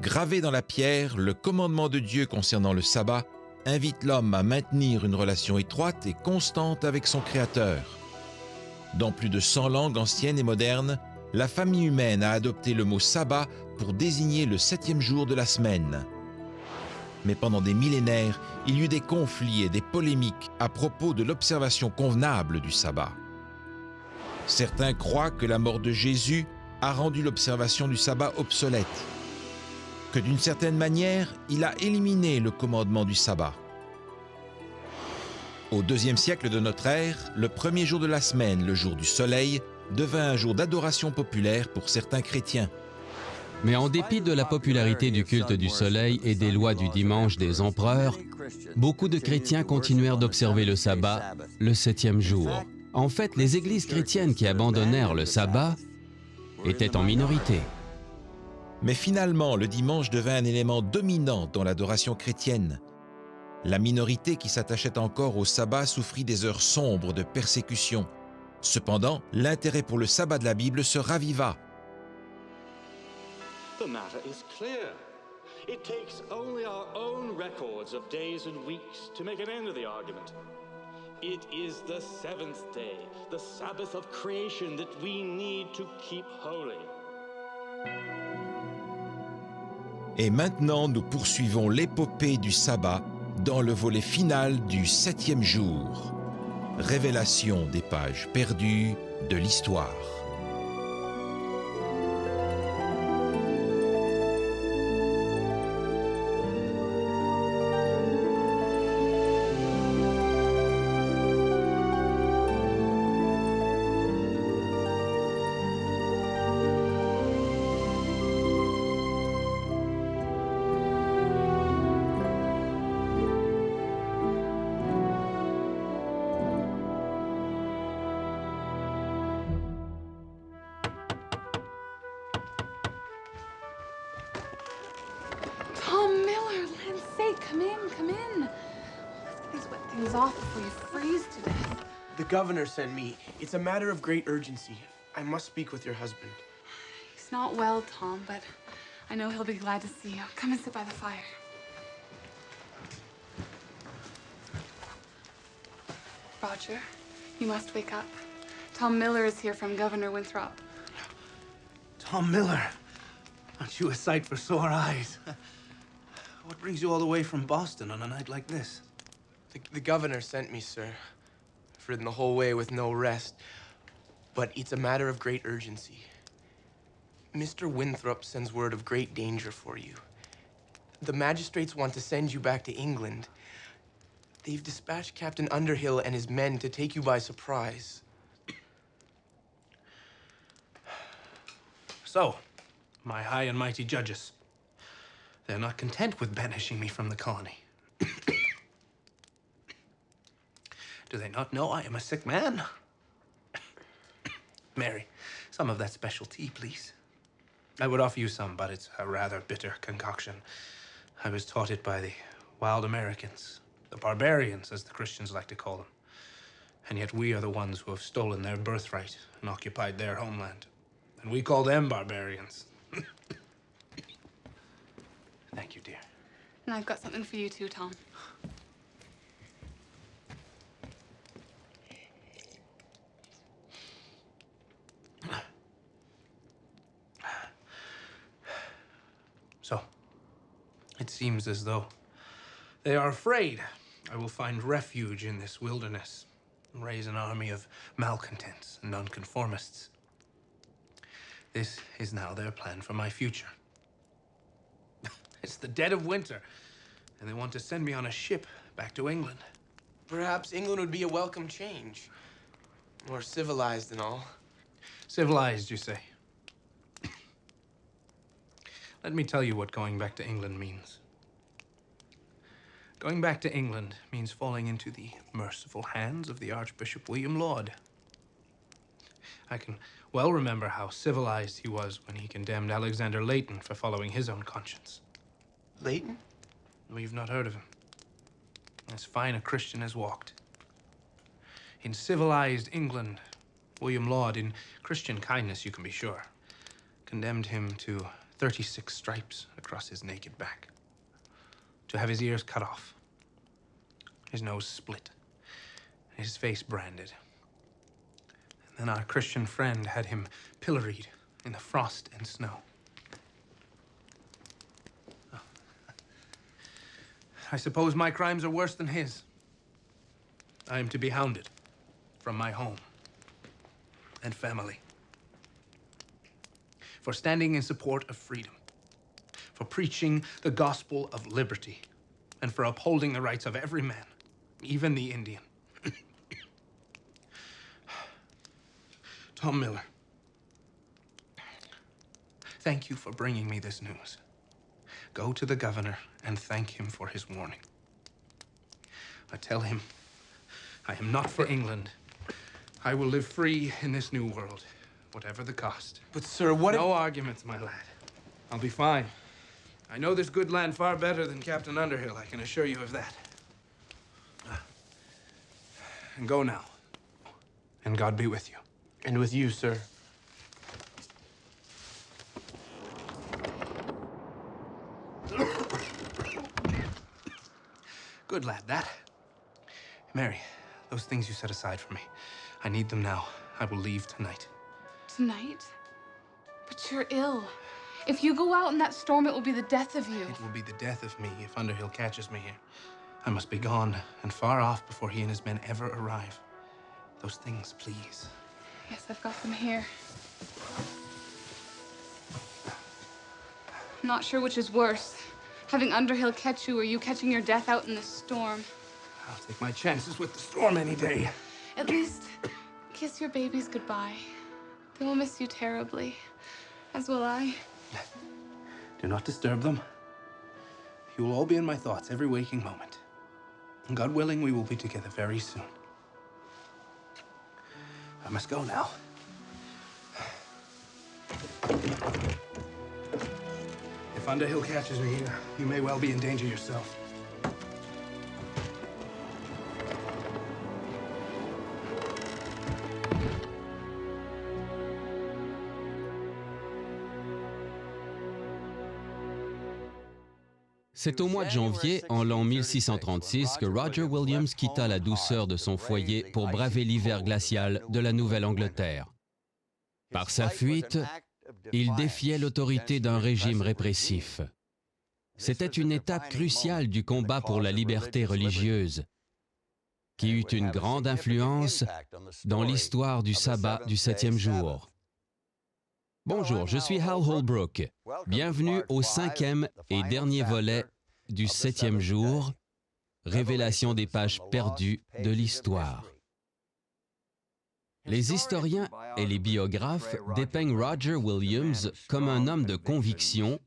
Gravé dans la pierre, le commandement de Dieu concernant le sabbat invite l'homme à maintenir une relation étroite et constante avec son Créateur. Dans plus de 100 langues anciennes et modernes, la famille humaine a adopté le mot sabbat pour désigner le 7e jour de la semaine. Mais pendant des millénaires, il y eut des conflits et des polémiques à propos de l'observation convenable du sabbat. Certains croient que la mort de Jésus a rendu l'observation du sabbat obsolète, que d'une certaine manière, il a éliminé le commandement du sabbat. Au IIe siècle de notre ère, le premier jour de la semaine, le jour du soleil, devint un jour d'adoration populaire pour certains chrétiens. Mais en dépit de la popularité du culte du soleil et des lois du dimanche des empereurs, beaucoup de chrétiens continuèrent d'observer le sabbat le 7e jour. En fait, les églises chrétiennes qui abandonnèrent le sabbat étaient en minorité. Mais finalement, le dimanche devint un élément dominant dans l'adoration chrétienne. La minorité qui s'attachait encore au sabbat souffrit des heures sombres de persécution. Cependant, l'intérêt pour le sabbat de la Bible se raviva. The matter is clear. It takes only our own records of days and weeks to make an end of the argument. It is the seventh day, the Sabbath of creation, that we need to keep holy. Et maintenant, nous poursuivons l'épopée du sabbat dans le volet final du 7e jour. Révélation des pages perdues de l'histoire. Tom Miller, land's sake, come in. Let's get these wet things off before you freeze to death. The governor sent me. It's a matter of great urgency. I must speak with your husband. He's not well, Tom, but I know he'll be glad to see you. Come and sit by the fire. Roger, you must wake up. Tom Miller is here from Governor Winthrop. Tom Miller, aren't you a sight for sore eyes? What brings you all the way from Boston on a night like this? The governor sent me, sir. I've ridden the whole way with no rest. But it's a matter of great urgency. Mr. Winthrop sends word of great danger for you. The magistrates want to send you back to England. They've dispatched Captain Underhill and his men to take you by surprise. So, my high and mighty judges, they're not content with banishing me from the colony. Do they not know I am a sick man? Mary, some of that special tea, please. I would offer you some, but it's a rather bitter concoction. I was taught it by the wild Americans, the barbarians, as the Christians like to call them. And yet we are the ones who have stolen their birthright and occupied their homeland. And we call them barbarians. Thank you, dear. And I've got something for you too, Tom. So, it seems as though they are afraid I will find refuge in this wilderness and raise an army of malcontents and nonconformists. This is now their plan for my future. It's the dead of winter, and they want to send me on a ship back to England. Perhaps England would be a welcome change. More civilized and all. Civilized, you say? Let me tell you what going back to England means. Going back to England means falling into the merciful hands of the Archbishop William Laud. I can well remember how civilized he was when he condemned Alexander Leighton for following his own conscience. Leighton? Well, you've not heard of him. As fine a Christian as walked. In civilized England, William Laud, in Christian kindness, you can be sure, condemned him to 36 stripes across his naked back, to have his ears cut off, his nose split, his face branded. And then our Christian friend had him pilloried in the frost and snow. Oh. I suppose my crimes are worse than his. I am to be hounded from my home and family for standing in support of freedom, for preaching the gospel of liberty, and for upholding the rights of every man, even the Indian. Tom Miller, thank you for bringing me this news. Go to the governor and thank him for his warning. I tell him I am not for England. I will live free in this new world, whatever the cost. But, sir, what if... No arguments, my lad. I'll be fine. I know this good land far better than Captain Underhill, I can assure you of that. And go now. And God be with you. And with you, sir. Good lad, that. Mary, those things you set aside for me, I need them now. I will leave tonight. Tonight? But you're ill. If you go out in that storm, it will be the death of you. It will be the death of me if Underhill catches me here. I must be gone and far off before he and his men ever arrive. Those things, please. Yes, I've got them here. I'm not sure which is worse, having Underhill catch you or you catching your death out in this storm. I'll take my chances with the storm any day. At least, kiss your babies goodbye. They will miss you terribly, as will I. Do not disturb them. You will all be in my thoughts every waking moment. And God willing, we will be together very soon. I must go now. If Underhill catches me here, you may well be in danger yourself. C'est au mois de janvier, en l'an 1636, que Roger Williams quitta la douceur de son foyer pour braver l'hiver glacial de la Nouvelle-Angleterre. Par sa fuite, il défiait l'autorité d'un régime répressif. C'était une étape cruciale du combat pour la liberté religieuse, qui eut une grande influence dans l'histoire du sabbat du 7e jour. Bonjour, je suis Hal Holbrook. Bienvenue au 5e et dernier volet du 7e jour, révélation des pages perdues de l'histoire. Les historiens et les biographes dépeignent Roger Williams comme un homme de conviction,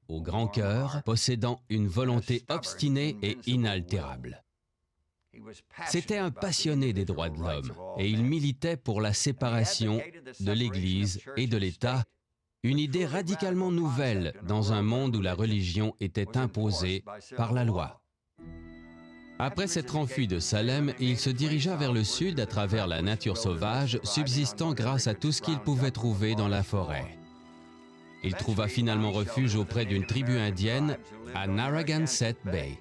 au grand cœur, possédant une volonté obstinée et inaltérable. C'était un passionné des droits de l'homme et il militait pour la séparation de l'Église et de l'État, une idée radicalement nouvelle dans un monde où la religion était imposée par la loi. Après s'être enfui de Salem, il se dirigea vers le sud à travers la nature sauvage, subsistant grâce à tout ce qu'il pouvait trouver dans la forêt. Il trouva finalement refuge auprès d'une tribu indienne à Narragansett Bay.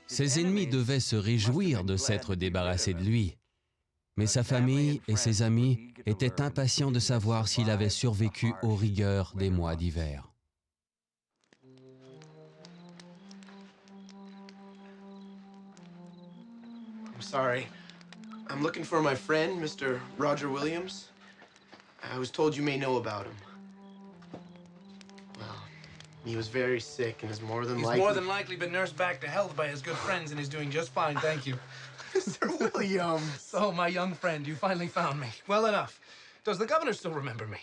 Ses ennemis devaient se réjouir de s'être débarrassés de lui, mais sa famille et ses amis étaient impatients de savoir s'il avait survécu aux rigueurs des mois d'hiver. I'm sorry. I'm looking for my friend, Mr. Roger Williams. I was told you may know about him. Well, he was very sick and is more than likely... He's more than likely been nursed back to health by his good friends and is doing just fine, thank you. Mr. Williams! So, my young friend, you finally found me. Well enough. Does the governor still remember me?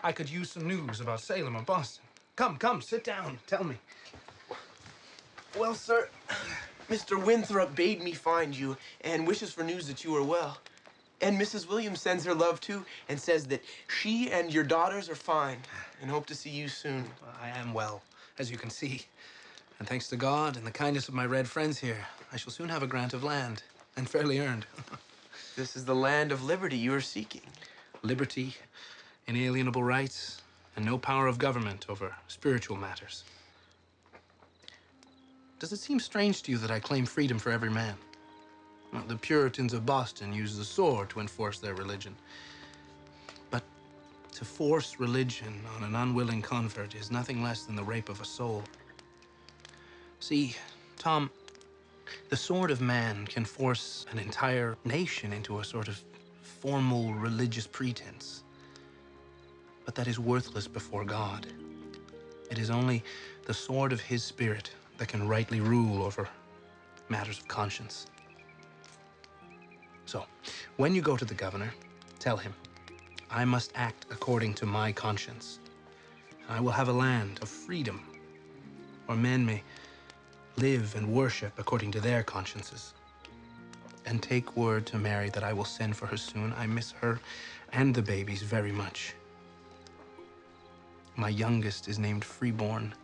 I could use some news about Salem or Boston. Come, sit down. Tell me. Well, sir, Mr. Winthrop bade me find you and wishes for news that you are well. And Mrs. Williams sends her love, too, and says that she and your daughters are fine and hope to see you soon. I am well, as you can see. And thanks to God and the kindness of my red friends here, I shall soon have a grant of land, and fairly earned. This is the land of liberty you are seeking. Liberty inalienable rights, and no power of government over spiritual matters. Does it seem strange to you that I claim freedom for every man? Well, the Puritans of Boston used the sword to enforce their religion. But to force religion on an unwilling convert is nothing less than the rape of a soul. See, Tom, the sword of man can force an entire nation into a sort of formal religious pretense. But that is worthless before God. It is only the sword of his spirit that can rightly rule over matters of conscience. So, when you go to the governor, tell him, I must act according to my conscience. I will have a land of freedom, where men may live and worship according to their consciences. And take word to Mary that I will send for her soon. I miss her and the babies very much. My youngest is named Freeborn,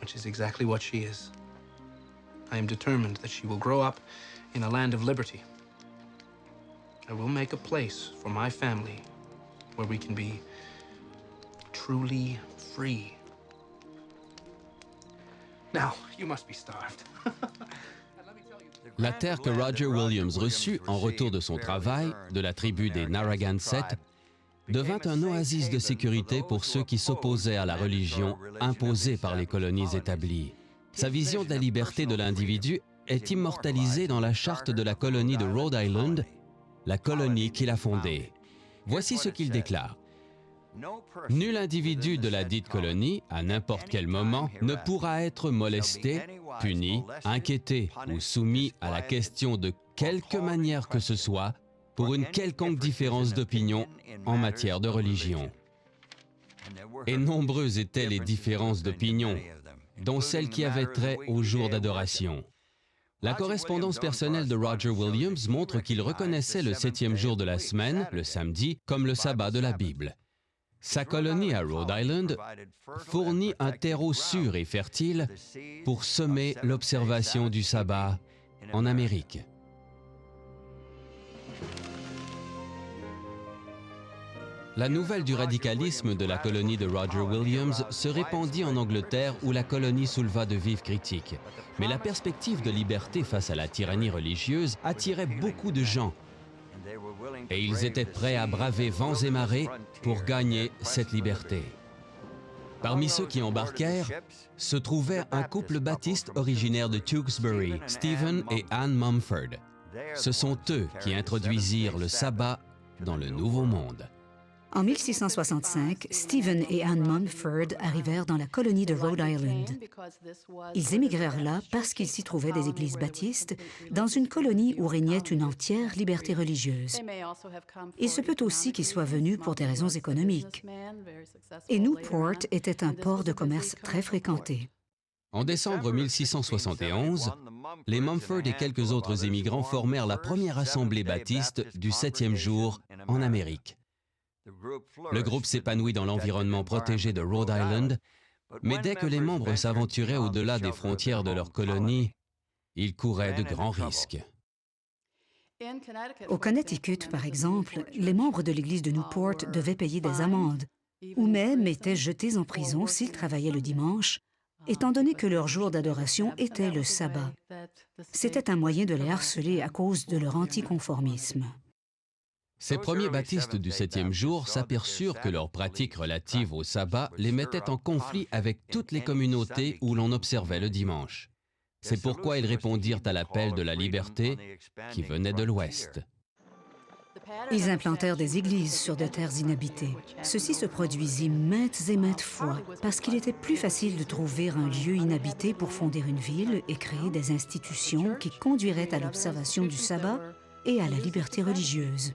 which is exactly what she is. I am determined that she will grow up in a land of liberty. I will make a place for my family where we can be truly free. Now, you must be starved. La terre que Roger Williams reçut en retour de son travail, de la tribu des Narragansett, devint un oasis de sécurité pour ceux qui s'opposaient à la religion imposée par les colonies établies. Sa vision de la liberté de l'individu est immortalisée dans la charte de la colonie de Rhode Island, la colonie qu'il a fondée. Voici ce qu'il déclare. Nul individu de la dite colonie, à n'importe quel moment, ne pourra être molesté, puni, inquiété ou soumis à la question de quelque manière que ce soit pour une quelconque différence d'opinion en matière de religion. Et nombreuses étaient les différences d'opinion, dont celles qui avaient trait au jour d'adoration. La correspondance personnelle de Roger Williams montre qu'il reconnaissait le 7e jour de la semaine, le samedi, comme le sabbat de la Bible. Sa colonie à Rhode Island fournit un terreau sûr et fertile pour semer l'observation du sabbat en Amérique. La nouvelle du radicalisme de la colonie de Roger Williams se répandit en Angleterre où la colonie souleva de vives critiques. Mais la perspective de liberté face à la tyrannie religieuse attirait beaucoup de gens. Et ils étaient prêts à braver vents et marées pour gagner cette liberté. Parmi ceux qui embarquèrent se trouvait un couple baptiste originaire de Tewksbury, Stephen et Anne Mumford. Ce sont eux qui introduisirent le sabbat dans le Nouveau Monde. En 1665, Stephen et Anne Mumford arrivèrent dans la colonie de Rhode Island. Ils émigrèrent là parce qu'il s'y trouvait des églises baptistes, dans une colonie où régnait une entière liberté religieuse. Il se peut aussi qu'ils soient venus pour des raisons économiques. Et Newport était un port de commerce très fréquenté. En décembre 1671, les Mumford et quelques autres immigrants formèrent la première assemblée baptiste du 7e jour en Amérique. Le groupe s'épanouit dans l'environnement protégé de Rhode Island, mais dès que les membres s'aventuraient au-delà des frontières de leur colonie, ils couraient de grands risques. Au Connecticut, par exemple, les membres de l'église de Newport devaient payer des amendes, ou même étaient jetés en prison s'ils travaillaient le dimanche, étant donné que leur jour d'adoration était le sabbat. C'était un moyen de les harceler à cause de leur anticonformisme. Ces premiers baptistes du 7e jour s'aperçurent que leurs pratiques relatives au sabbat les mettaient en conflit avec toutes les communautés où l'on observait le dimanche. C'est pourquoi ils répondirent à l'appel de la liberté qui venait de l'Ouest. Ils implantèrent des églises sur des terres inhabitées. Ceci se produisit maintes et maintes fois parce qu'il était plus facile de trouver un lieu inhabité pour fonder une ville et créer des institutions qui conduiraient à l'observation du sabbat et à la liberté religieuse.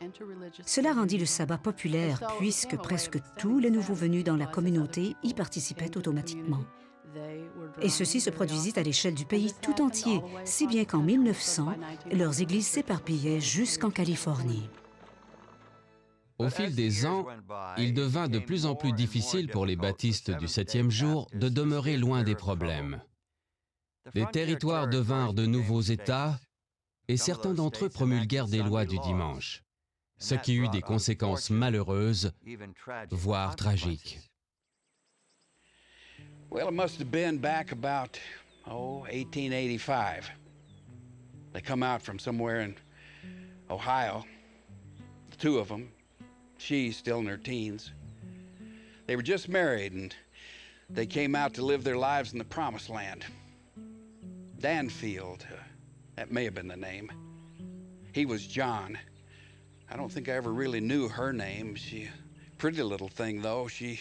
Cela rendit le sabbat populaire puisque presque tous les nouveaux venus dans la communauté y participaient automatiquement. Et ceci se produisit à l'échelle du pays tout entier, si bien qu'en 1900, leurs églises s'éparpillaient jusqu'en Californie. Au fil des ans, il devint de plus en plus difficile pour les baptistes du 7e jour de demeurer loin des problèmes. Les territoires devinrent de nouveaux États et certains d'entre eux promulguèrent des lois du dimanche. ce qui eut des conséquences malheureuses, voire tragiques. Well, it must have been back about, 1885. They come out from somewhere in Ohio, the two of them, she still in her teens. They were just married and they came out to live their lives in the Promised Land. Danfield, that may have been the name. He was John. I don't think I ever really knew her name. She, pretty little thing though. She,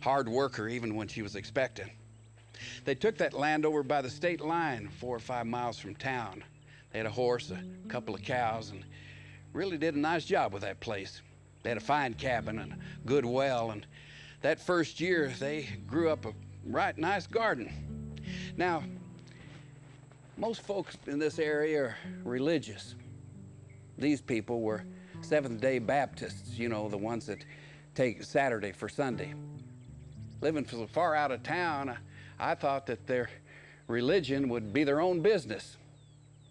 hard worker even when she was expecting. They took that land over by the state line, 4 or 5 miles from town. They had a horse, a couple of cows, and really did a nice job with that place. They had a fine cabin and a good well, and that first year they grew up a right nice garden. Now, most folks in this area are religious. These people were Seventh-day Baptists, you know, the ones that take Saturday for Sunday. Living so far out of town, I thought that their religion would be their own business.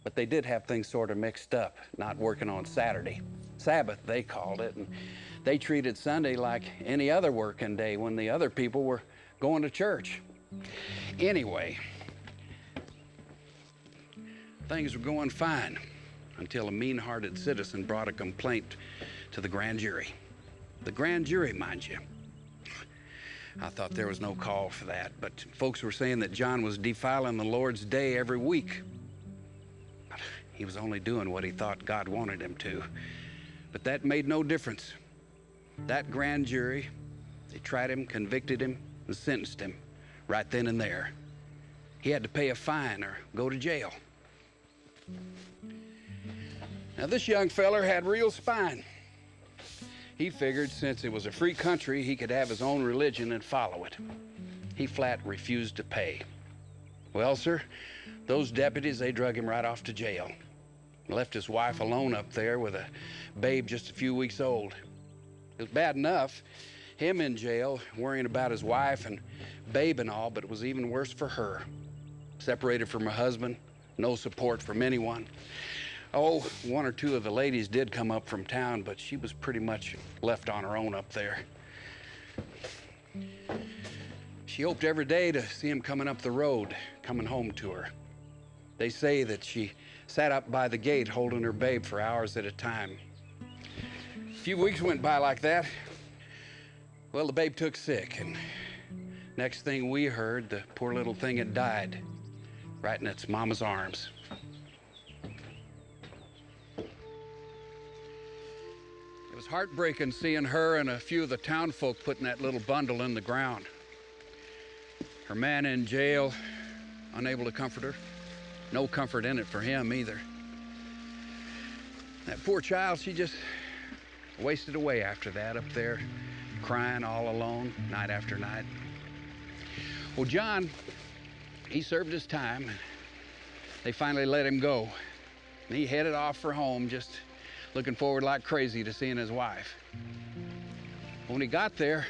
But they did have things sort of mixed up, not working on Saturday. Sabbath, they called it, and they treated Sunday like any other working day when the other people were going to church. Anyway, things were going fine until a mean-hearted citizen brought a complaint to the grand jury. The grand jury, mind you. I thought there was no call for that, but folks were saying that John was defiling the Lord's day every week. He was only doing what he thought God wanted him to. But that made no difference. That grand jury, they tried him, convicted him, and sentenced him right then and there. He had to pay a fine or go to jail. Now, this young feller had real spine. He figured since it was a free country, he could have his own religion and follow it. He flat refused to pay. Well, sir, those deputies, they drug him right off to jail. Left his wife alone up there with a babe just a few weeks old. It was bad enough, him in jail, worrying about his wife and babe and all, but it was even worse for her. Separated from her husband, no support from anyone. Oh, 1 or 2 of the ladies did come up from town, but she was pretty much left on her own up there. She hoped every day to see him coming up the road, coming home to her. They say that she sat up by the gate holding her babe for hours at a time. A few weeks went by like that. Well, the babe took sick, and next thing we heard, the poor little thing had died right in its mama's arms. It was heartbreaking seeing her and a few of the town folk putting that little bundle in the ground. Her man in jail, unable to comfort her. No comfort in it for him either. That poor child, she just wasted away after that up there, crying all alone, night after night. Well, John, he served his time. They finally let him go. And he headed off for home, just looking forward like crazy to seeing his wife. When he got there,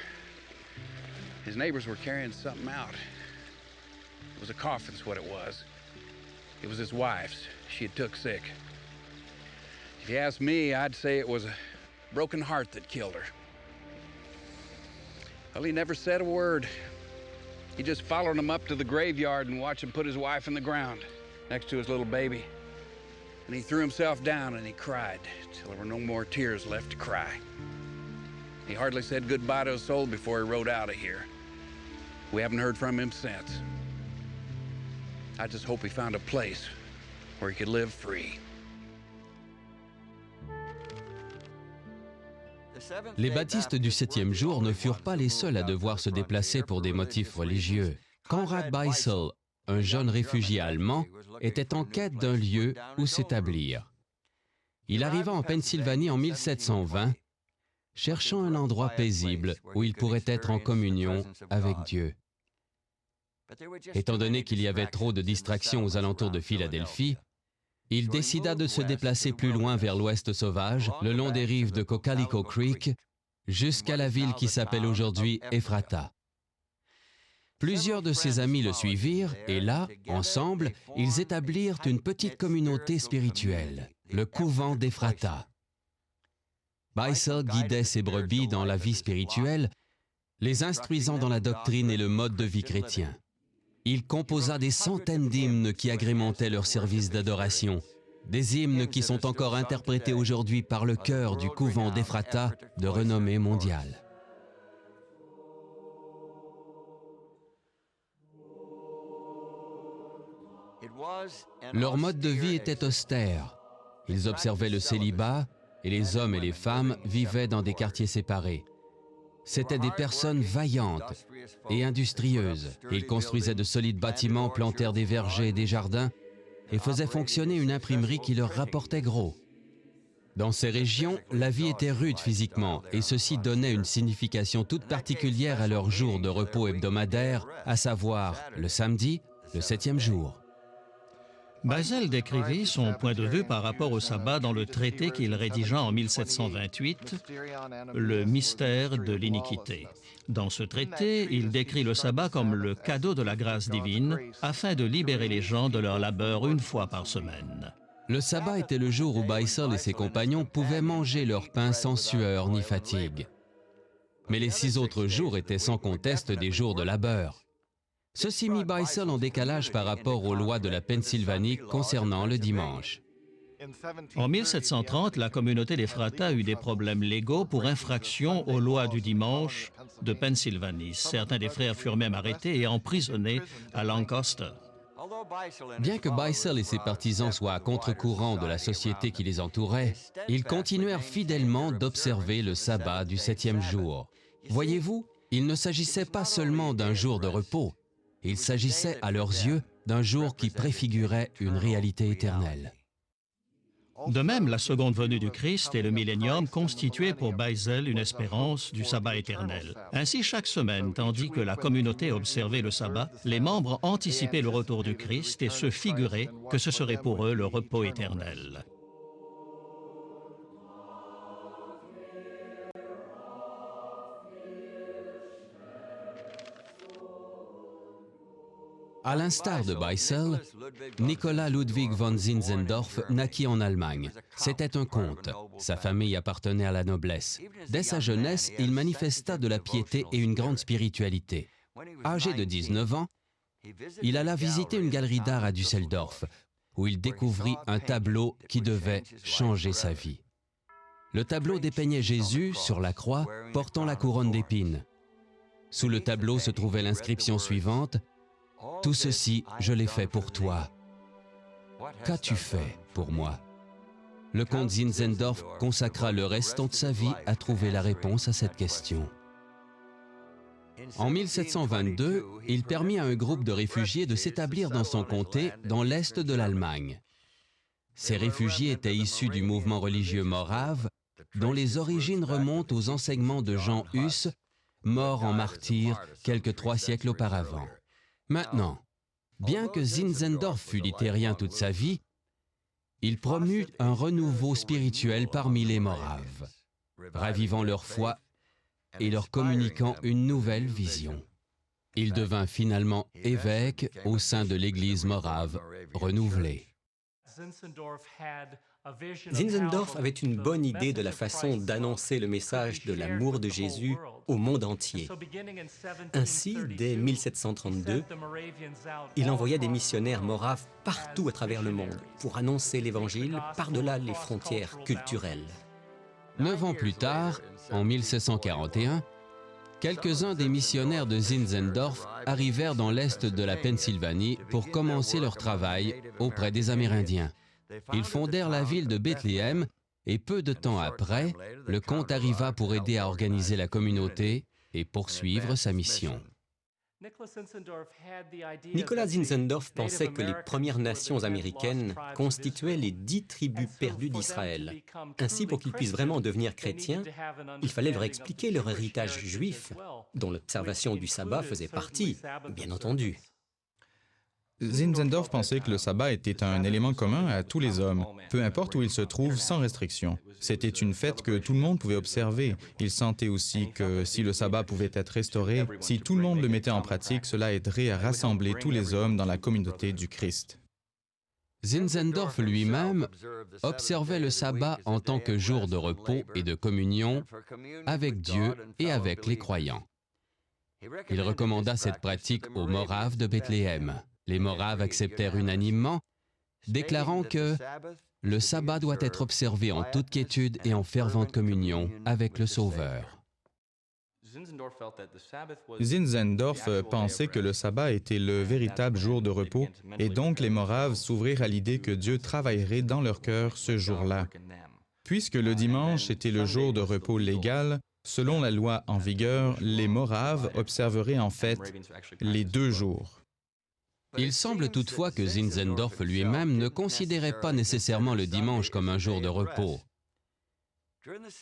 his neighbors were carrying something out. It was a coffin's what it was. It was his wife's. She had took sick. If you ask me, I'd say it was a broken heart that killed her. Well, he never said a word. He just followed him up to the graveyard and watched him put his wife in the ground next to his little baby. And he threw himself down and he cried till there were no more tears left to cry. He hardly said goodbye to his soul before he rode out of here. We haven't heard from him since. I just hope he found a place where he could live free. Les baptistes du 7e jour ne furent pas les seuls à devoir se déplacer pour des motifs religieux. Conrad Beissel, un jeune réfugié allemand, était en quête d'un lieu où s'établir. Il arriva en Pennsylvanie en 1720, cherchant un endroit paisible où il pourrait être en communion avec Dieu. Étant donné qu'il y avait trop de distractions aux alentours de Philadelphie, il décida de se déplacer plus loin vers l'ouest sauvage, le long des rives de Cocalico Creek, jusqu'à la ville qui s'appelle aujourd'hui Ephrata. Plusieurs de ses amis le suivirent et là, ensemble, ils établirent une petite communauté spirituelle, le couvent d'Ephrata. Beissel guidait ses brebis dans la vie spirituelle, les instruisant dans la doctrine et le mode de vie chrétien. Il composa des centaines d'hymnes qui agrémentaient leur service d'adoration, des hymnes qui sont encore interprétés aujourd'hui par le chœur du couvent d'Ephrata de renommée mondiale. Leur mode de vie était austère. Ils observaient le célibat et les hommes et les femmes vivaient dans des quartiers séparés. C'étaient des personnes vaillantes et industrieuses. Ils construisaient de solides bâtiments, plantèrent des vergers et des jardins et faisaient fonctionner une imprimerie qui leur rapportait gros. Dans ces régions, la vie était rude physiquement et ceci donnait une signification toute particulière à leur jour de repos hebdomadaire, à savoir le samedi, le 7e jour. Beissel décrivit son point de vue par rapport au sabbat dans le traité qu'il rédigea en 1728, Le mystère de l'iniquité. Dans ce traité, il décrit le sabbat comme le cadeau de la grâce divine afin de libérer les gens de leur labeur une fois par semaine. Le sabbat était le jour où Beissel et ses compagnons pouvaient manger leur pain sans sueur ni fatigue. Mais les 6 autres jours étaient sans conteste des jours de labeur. Ceci mit Beissel en décalage par rapport aux lois de la Pennsylvanie concernant le dimanche. En 1730, la communauté d'Ephrata eut des problèmes légaux pour infraction aux lois du dimanche de Pennsylvanie. Certains des frères furent même arrêtés et emprisonnés à Lancaster. Bien que Beissel et ses partisans soient à contre-courant de la société qui les entourait, ils continuèrent fidèlement d'observer le sabbat du 7e jour. Voyez-vous, il ne s'agissait pas seulement d'un jour de repos, il s'agissait à leurs yeux d'un jour qui préfigurait une réalité éternelle. De même, la seconde venue du Christ et le millénium constituaient pour Beissel une espérance du sabbat éternel. Ainsi, chaque semaine, tandis que la communauté observait le sabbat, les membres anticipaient le retour du Christ et se figuraient que ce serait pour eux le repos éternel. À l'instar de Beissel, Nicolas Ludwig von Zinzendorf naquit en Allemagne. C'était un comte. Sa famille appartenait à la noblesse. Dès sa jeunesse, il manifesta de la piété et une grande spiritualité. Âgé de 19 ans, il alla visiter une galerie d'art à Düsseldorf, où il découvrit un tableau qui devait changer sa vie. Le tableau dépeignait Jésus sur la croix, portant la couronne d'épines. Sous le tableau se trouvait l'inscription suivante: « Tout ceci, je l'ai fait pour toi. Qu'as-tu fait pour moi ?» Le comte Zinzendorf consacra le restant de sa vie à trouver la réponse à cette question. En 1722, il permit à un groupe de réfugiés de s'établir dans son comté, dans l'est de l'Allemagne. Ces réfugiés étaient issus du mouvement religieux morave, dont les origines remontent aux enseignements de Jean Hus, mort en martyr quelques 3 siècles auparavant. Maintenant, bien que Zinzendorf fût luthérien toute sa vie, il promut un renouveau spirituel parmi les Moraves, ravivant leur foi et leur communiquant une nouvelle vision. Il devint finalement évêque au sein de l'Église morave renouvelée. Zinzendorf avait une bonne idée de la façon d'annoncer le message de l'amour de Jésus au monde entier. Ainsi, dès 1732, il envoya des missionnaires moraves partout à travers le monde pour annoncer l'Évangile par-delà les frontières culturelles. 9 ans plus tard, en 1741, quelques-uns des missionnaires de Zinzendorf arrivèrent dans l'est de la Pennsylvanie pour commencer leur travail auprès des Amérindiens. Ils fondèrent la ville de Bethléem et peu de temps après, le comte arriva pour aider à organiser la communauté et poursuivre sa mission. Nicolas Zinzendorf pensait que les Premières Nations américaines constituaient les 10 tribus perdues d'Israël. Ainsi, pour qu'ils puissent vraiment devenir chrétiens, il fallait leur expliquer leur héritage juif, dont l'observation du sabbat faisait partie, bien entendu. Zinzendorf pensait que le sabbat était un élément commun à tous les hommes, peu importe où ils se trouvent, sans restriction. C'était une fête que tout le monde pouvait observer. Il sentait aussi que si le sabbat pouvait être restauré, si tout le monde le mettait en pratique, cela aiderait à rassembler tous les hommes dans la communauté du Christ. Zinzendorf lui-même observait le sabbat en tant que jour de repos et de communion avec Dieu et avec les croyants. Il recommanda cette pratique aux Moraves de Bethléem. Les Moraves acceptèrent unanimement, déclarant que le sabbat doit être observé en toute quiétude et en fervente communion avec le Sauveur. Zinzendorf pensait que le sabbat était le véritable jour de repos, et donc les Moraves s'ouvrirent à l'idée que Dieu travaillerait dans leur cœur ce jour-là. Puisque le dimanche était le jour de repos légal, selon la loi en vigueur, les Moraves observeraient en fait les 2 jours. Il semble toutefois que Zinzendorf lui-même ne considérait pas nécessairement le dimanche comme un jour de repos.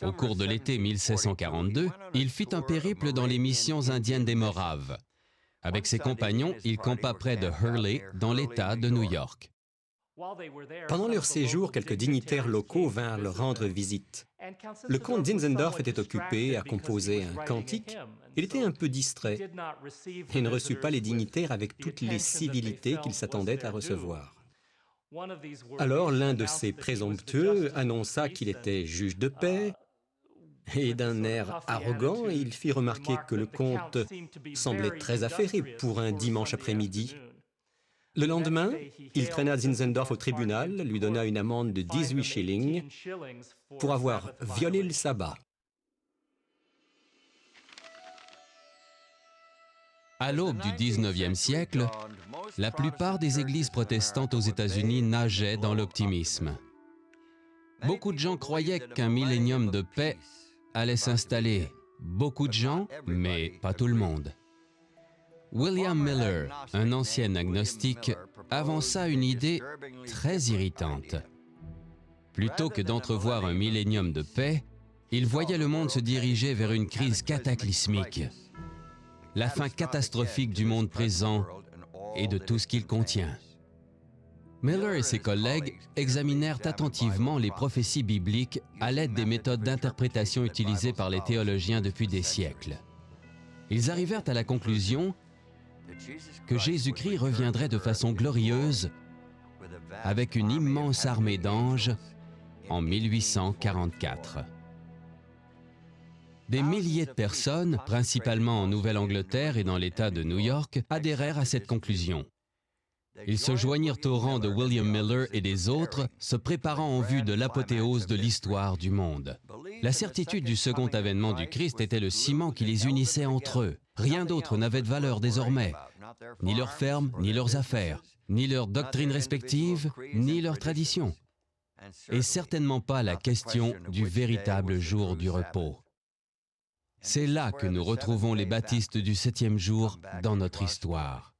Au cours de l'été 1642, il fit un périple dans les missions indiennes des Moraves. Avec ses compagnons, il campa près de Hurley, dans l'État de New York. Pendant leur séjour, quelques dignitaires locaux vinrent leur rendre visite. Le comte Zinzendorf était occupé à composer un cantique. Il était un peu distrait et ne reçut pas les dignitaires avec toutes les civilités qu'il s'attendait à recevoir. Alors l'un de ces présomptueux annonça qu'il était juge de paix et d'un air arrogant, il fit remarquer que le comte semblait très affairé pour un dimanche après-midi. Le lendemain, il traîna Zinzendorf au tribunal, lui donna une amende de 18 shillings pour avoir violé le sabbat. À l'aube du 19e siècle, la plupart des églises protestantes aux États-Unis nageaient dans l'optimisme. Beaucoup de gens croyaient qu'un millénium de paix allait s'installer. Beaucoup de gens, mais pas tout le monde. William Miller, un ancien agnostique, avança une idée très irritante. Plutôt que d'entrevoir un millénium de paix, il voyait le monde se diriger vers une crise cataclysmique. La fin catastrophique du monde présent et de tout ce qu'il contient. Miller et ses collègues examinèrent attentivement les prophéties bibliques à l'aide des méthodes d'interprétation utilisées par les théologiens depuis des siècles. Ils arrivèrent à la conclusion que Jésus-Christ reviendrait de façon glorieuse avec une immense armée d'anges en 1844. Des milliers de personnes, principalement en Nouvelle-Angleterre et dans l'État de New York, adhérèrent à cette conclusion. Ils se joignirent au rang de William Miller et des autres, se préparant en vue de l'apothéose de l'histoire du monde. La certitude du second avènement du Christ était le ciment qui les unissait entre eux. Rien d'autre n'avait de valeur désormais. Ni leurs fermes, ni leurs affaires, ni leurs doctrines respectives, ni leurs traditions. Et certainement pas la question du véritable jour du repos. C'est là que nous retrouvons les baptistes du 7e jour dans notre histoire.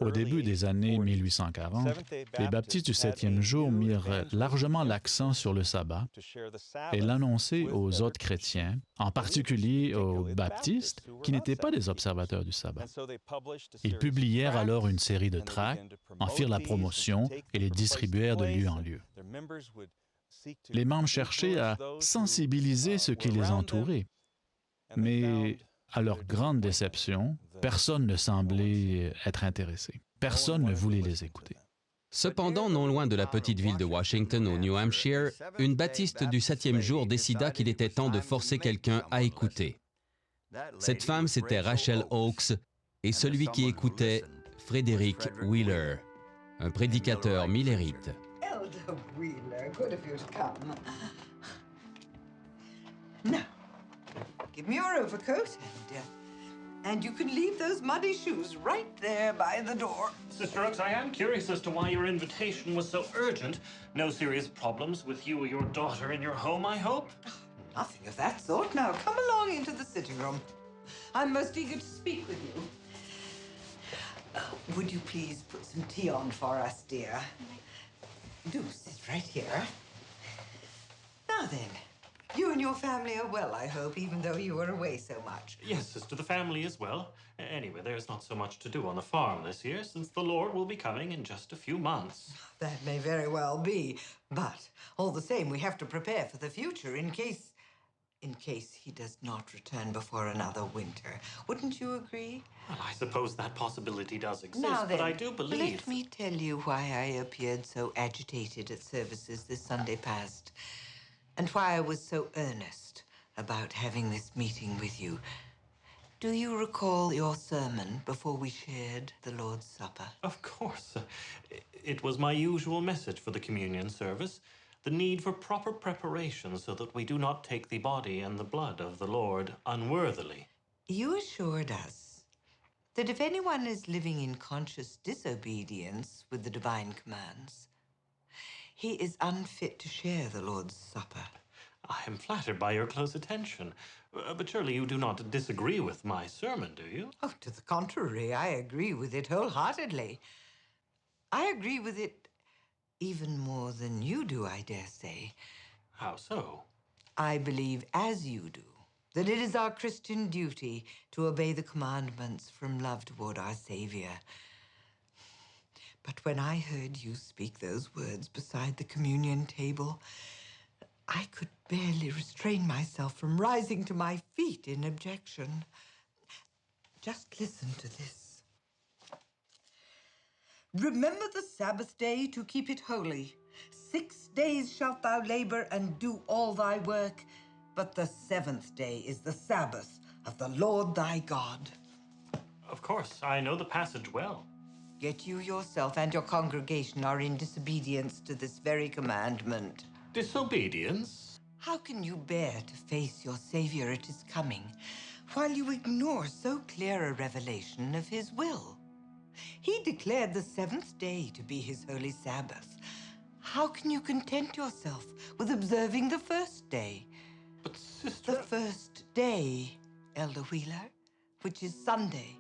Au début des années 1840, les baptistes du 7e jour mirent largement l'accent sur le sabbat et l'annonçaient aux autres chrétiens, en particulier aux baptistes qui n'étaient pas des observateurs du sabbat. Ils publièrent alors une série de tracts, en firent la promotion et les distribuèrent de lieu en lieu. Les membres cherchaient à sensibiliser ceux qui les entouraient, mais à leur grande déception, personne ne semblait être intéressé. Personne ne voulait les écouter. Cependant, non loin de la petite ville de Washington, au New Hampshire, une baptiste du 7e jour décida qu'il était temps de forcer quelqu'un à écouter. Cette femme, c'était Rachel Oakes, et celui qui écoutait, Frederick Wheeler, un prédicateur millérite. Elder Wheeler, good of you to come. Now, give me your overcoat, and you can leave those muddy shoes right there by the door. Sister Oakes, I am curious as to why your invitation was so urgent. No serious problems with you or your daughter in your home, I hope? Nothing of that sort. Now, come along into the sitting room. I'm most eager to speak with you. Would you please put some tea on for us, dear? Do sit right here. Now then, you and your family are well, I hope, even though you were away so much. Yes, sister, the family is well. Anyway, there's not so much to do on the farm this year, since the Lord will be coming in just a few months. That may very well be, but all the same, we have to prepare for the future in case in case he does not return before another winter. Wouldn't you agree? Well, I suppose that possibility does exist, Now then, but I do believe... let me tell you why I appeared so agitated at services this Sunday past, and why I was so earnest about having this meeting with you. Do you recall your sermon before we shared the Lord's Supper? Of course. It was my usual message for the communion service, the need for proper preparation so that we do not take the body and the blood of the Lord unworthily. You assured us that if anyone is living in conscious disobedience with the divine commands, he is unfit to share the Lord's Supper. I am flattered by your close attention, but surely you do not disagree with my sermon, do you? Oh, to the contrary, I agree with it wholeheartedly. I agree with it even more than you do, I dare say. How so? I believe, as you do, that it is our Christian duty to obey the commandments from love toward our Savior. But when I heard you speak those words beside the communion table, I could barely restrain myself from rising to my feet in objection. Just listen to this. Remember the Sabbath day to keep it holy. 6 days shalt thou labor and do all thy work, but the 7th day is the Sabbath of the Lord thy God. Of course, I know the passage well. Yet you yourself and your congregation are in disobedience to this very commandment. Disobedience? How can you bear to face your Savior at his coming while you ignore so clear a revelation of his will? He declared the 7th day to be his holy Sabbath. How can you content yourself with observing the 1st day? But, Sister... The 1st day, Elder Wheeler, which is Sunday,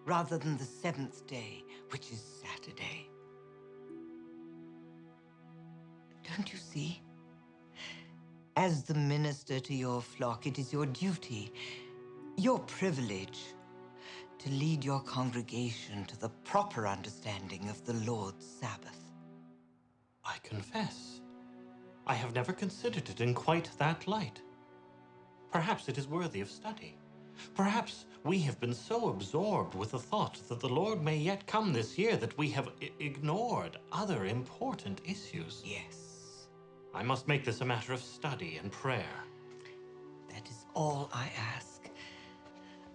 rather than the 7th day, which is Saturday. Don't you see? As the minister to your flock, it is your duty, your privilege, to lead your congregation to the proper understanding of the Lord's Sabbath. I confess, I have never considered it in quite that light. Perhaps it is worthy of study. Perhaps we have been so absorbed with the thought that the Lord may yet come this year that we have ignored other important issues. Yes. I must make this a matter of study and prayer. That is all I ask.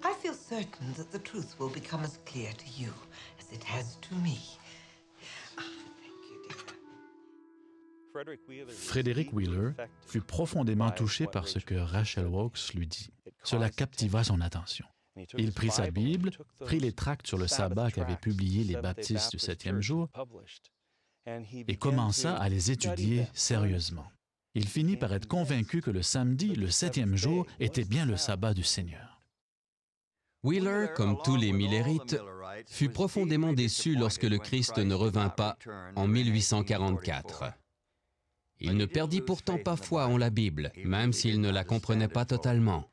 I feel certain that the truth will become as clear to you as it has to me. Frederick Wheeler fut profondément touché par ce que Rachel Wilkes lui dit. Cela captiva son attention. Il prit sa Bible, prit les tracts sur le sabbat qu'avaient publiés les baptistes du 7e jour et commença à les étudier sérieusement. Il finit par être convaincu que le samedi, le 7e jour, était bien le sabbat du Seigneur. Wheeler, comme tous les Millerites, fut profondément déçu lorsque le Christ ne revint pas en 1844. Il ne perdit pourtant pas foi en la Bible, même s'il ne la comprenait pas totalement.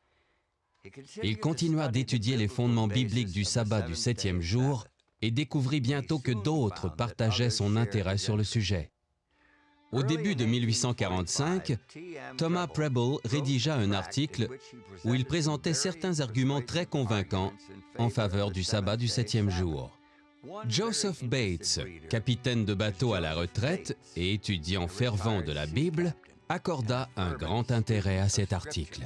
Il continua d'étudier les fondements bibliques du sabbat du 7e jour et découvrit bientôt que d'autres partageaient son intérêt sur le sujet. Au début de 1845, Thomas Preble rédigea un article où il présentait certains arguments très convaincants en faveur du sabbat du 7e jour. Joseph Bates, capitaine de bateau à la retraite et étudiant fervent de la Bible, accorda un grand intérêt à cet article.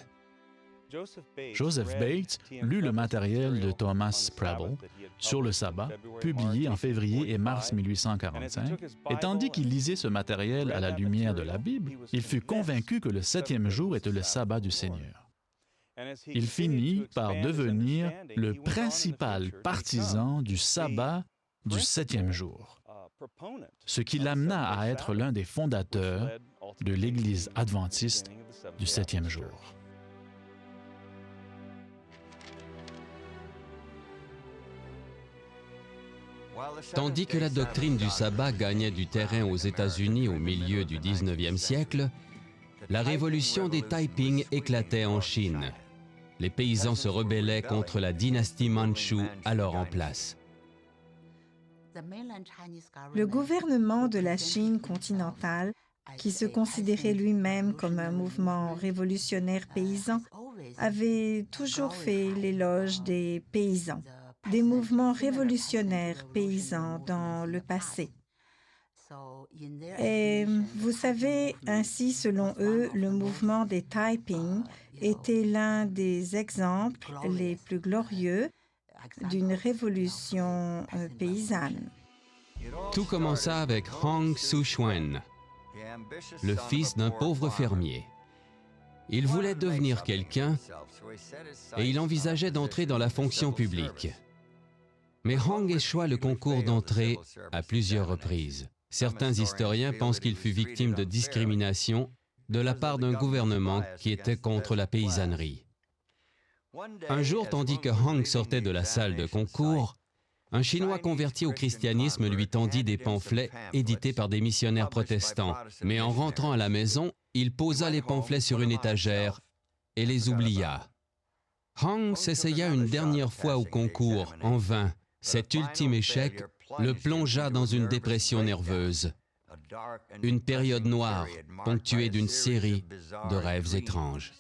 Joseph Bates lut le matériel de Thomas Preble sur le sabbat, publié en février et mars 1845, et tandis qu'il lisait ce matériel à la lumière de la Bible, il fut convaincu que le 7e jour était le sabbat du Seigneur. Il finit par devenir le principal partisan du sabbat du 7e jour, ce qui l'amena à être l'un des fondateurs de l'Église adventiste du 7e jour. Tandis que la doctrine du sabbat gagnait du terrain aux États-Unis au milieu du 19e siècle, la révolution des Taiping éclatait en Chine. Les paysans se rebellaient contre la dynastie mandchoue alors en place. Le gouvernement de la Chine continentale qui se considérait lui-même comme un mouvement révolutionnaire paysan, avait toujours fait l'éloge des paysans, des mouvements révolutionnaires paysans dans le passé. Et vous savez, ainsi, selon eux, le mouvement des Taiping était l'un des exemples les plus glorieux d'une révolution paysanne. Tout commença avec Hong Xiuquan, le fils d'un pauvre fermier. Il voulait devenir quelqu'un et il envisageait d'entrer dans la fonction publique. Mais Hong échoua le concours d'entrée à plusieurs reprises. Certains historiens pensent qu'il fut victime de discrimination de la part d'un gouvernement qui était contre la paysannerie. Un jour, tandis que Hong sortait de la salle de concours, un Chinois converti au christianisme lui tendit des pamphlets édités par des missionnaires protestants. Mais en rentrant à la maison, il posa les pamphlets sur une étagère et les oublia. Hong s'essaya une dernière fois au concours, en vain. Cet ultime échec le plongea dans une dépression nerveuse. Une période noire ponctuée d'une série de rêves étranges.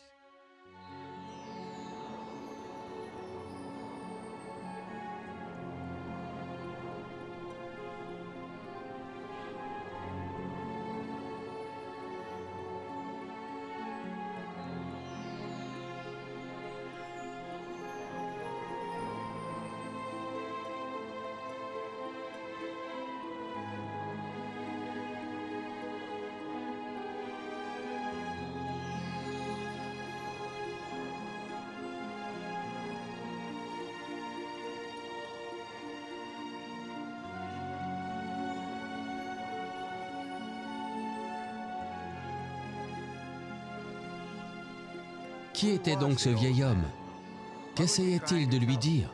Qui était donc ce vieil homme? Qu'essayait-il de lui dire?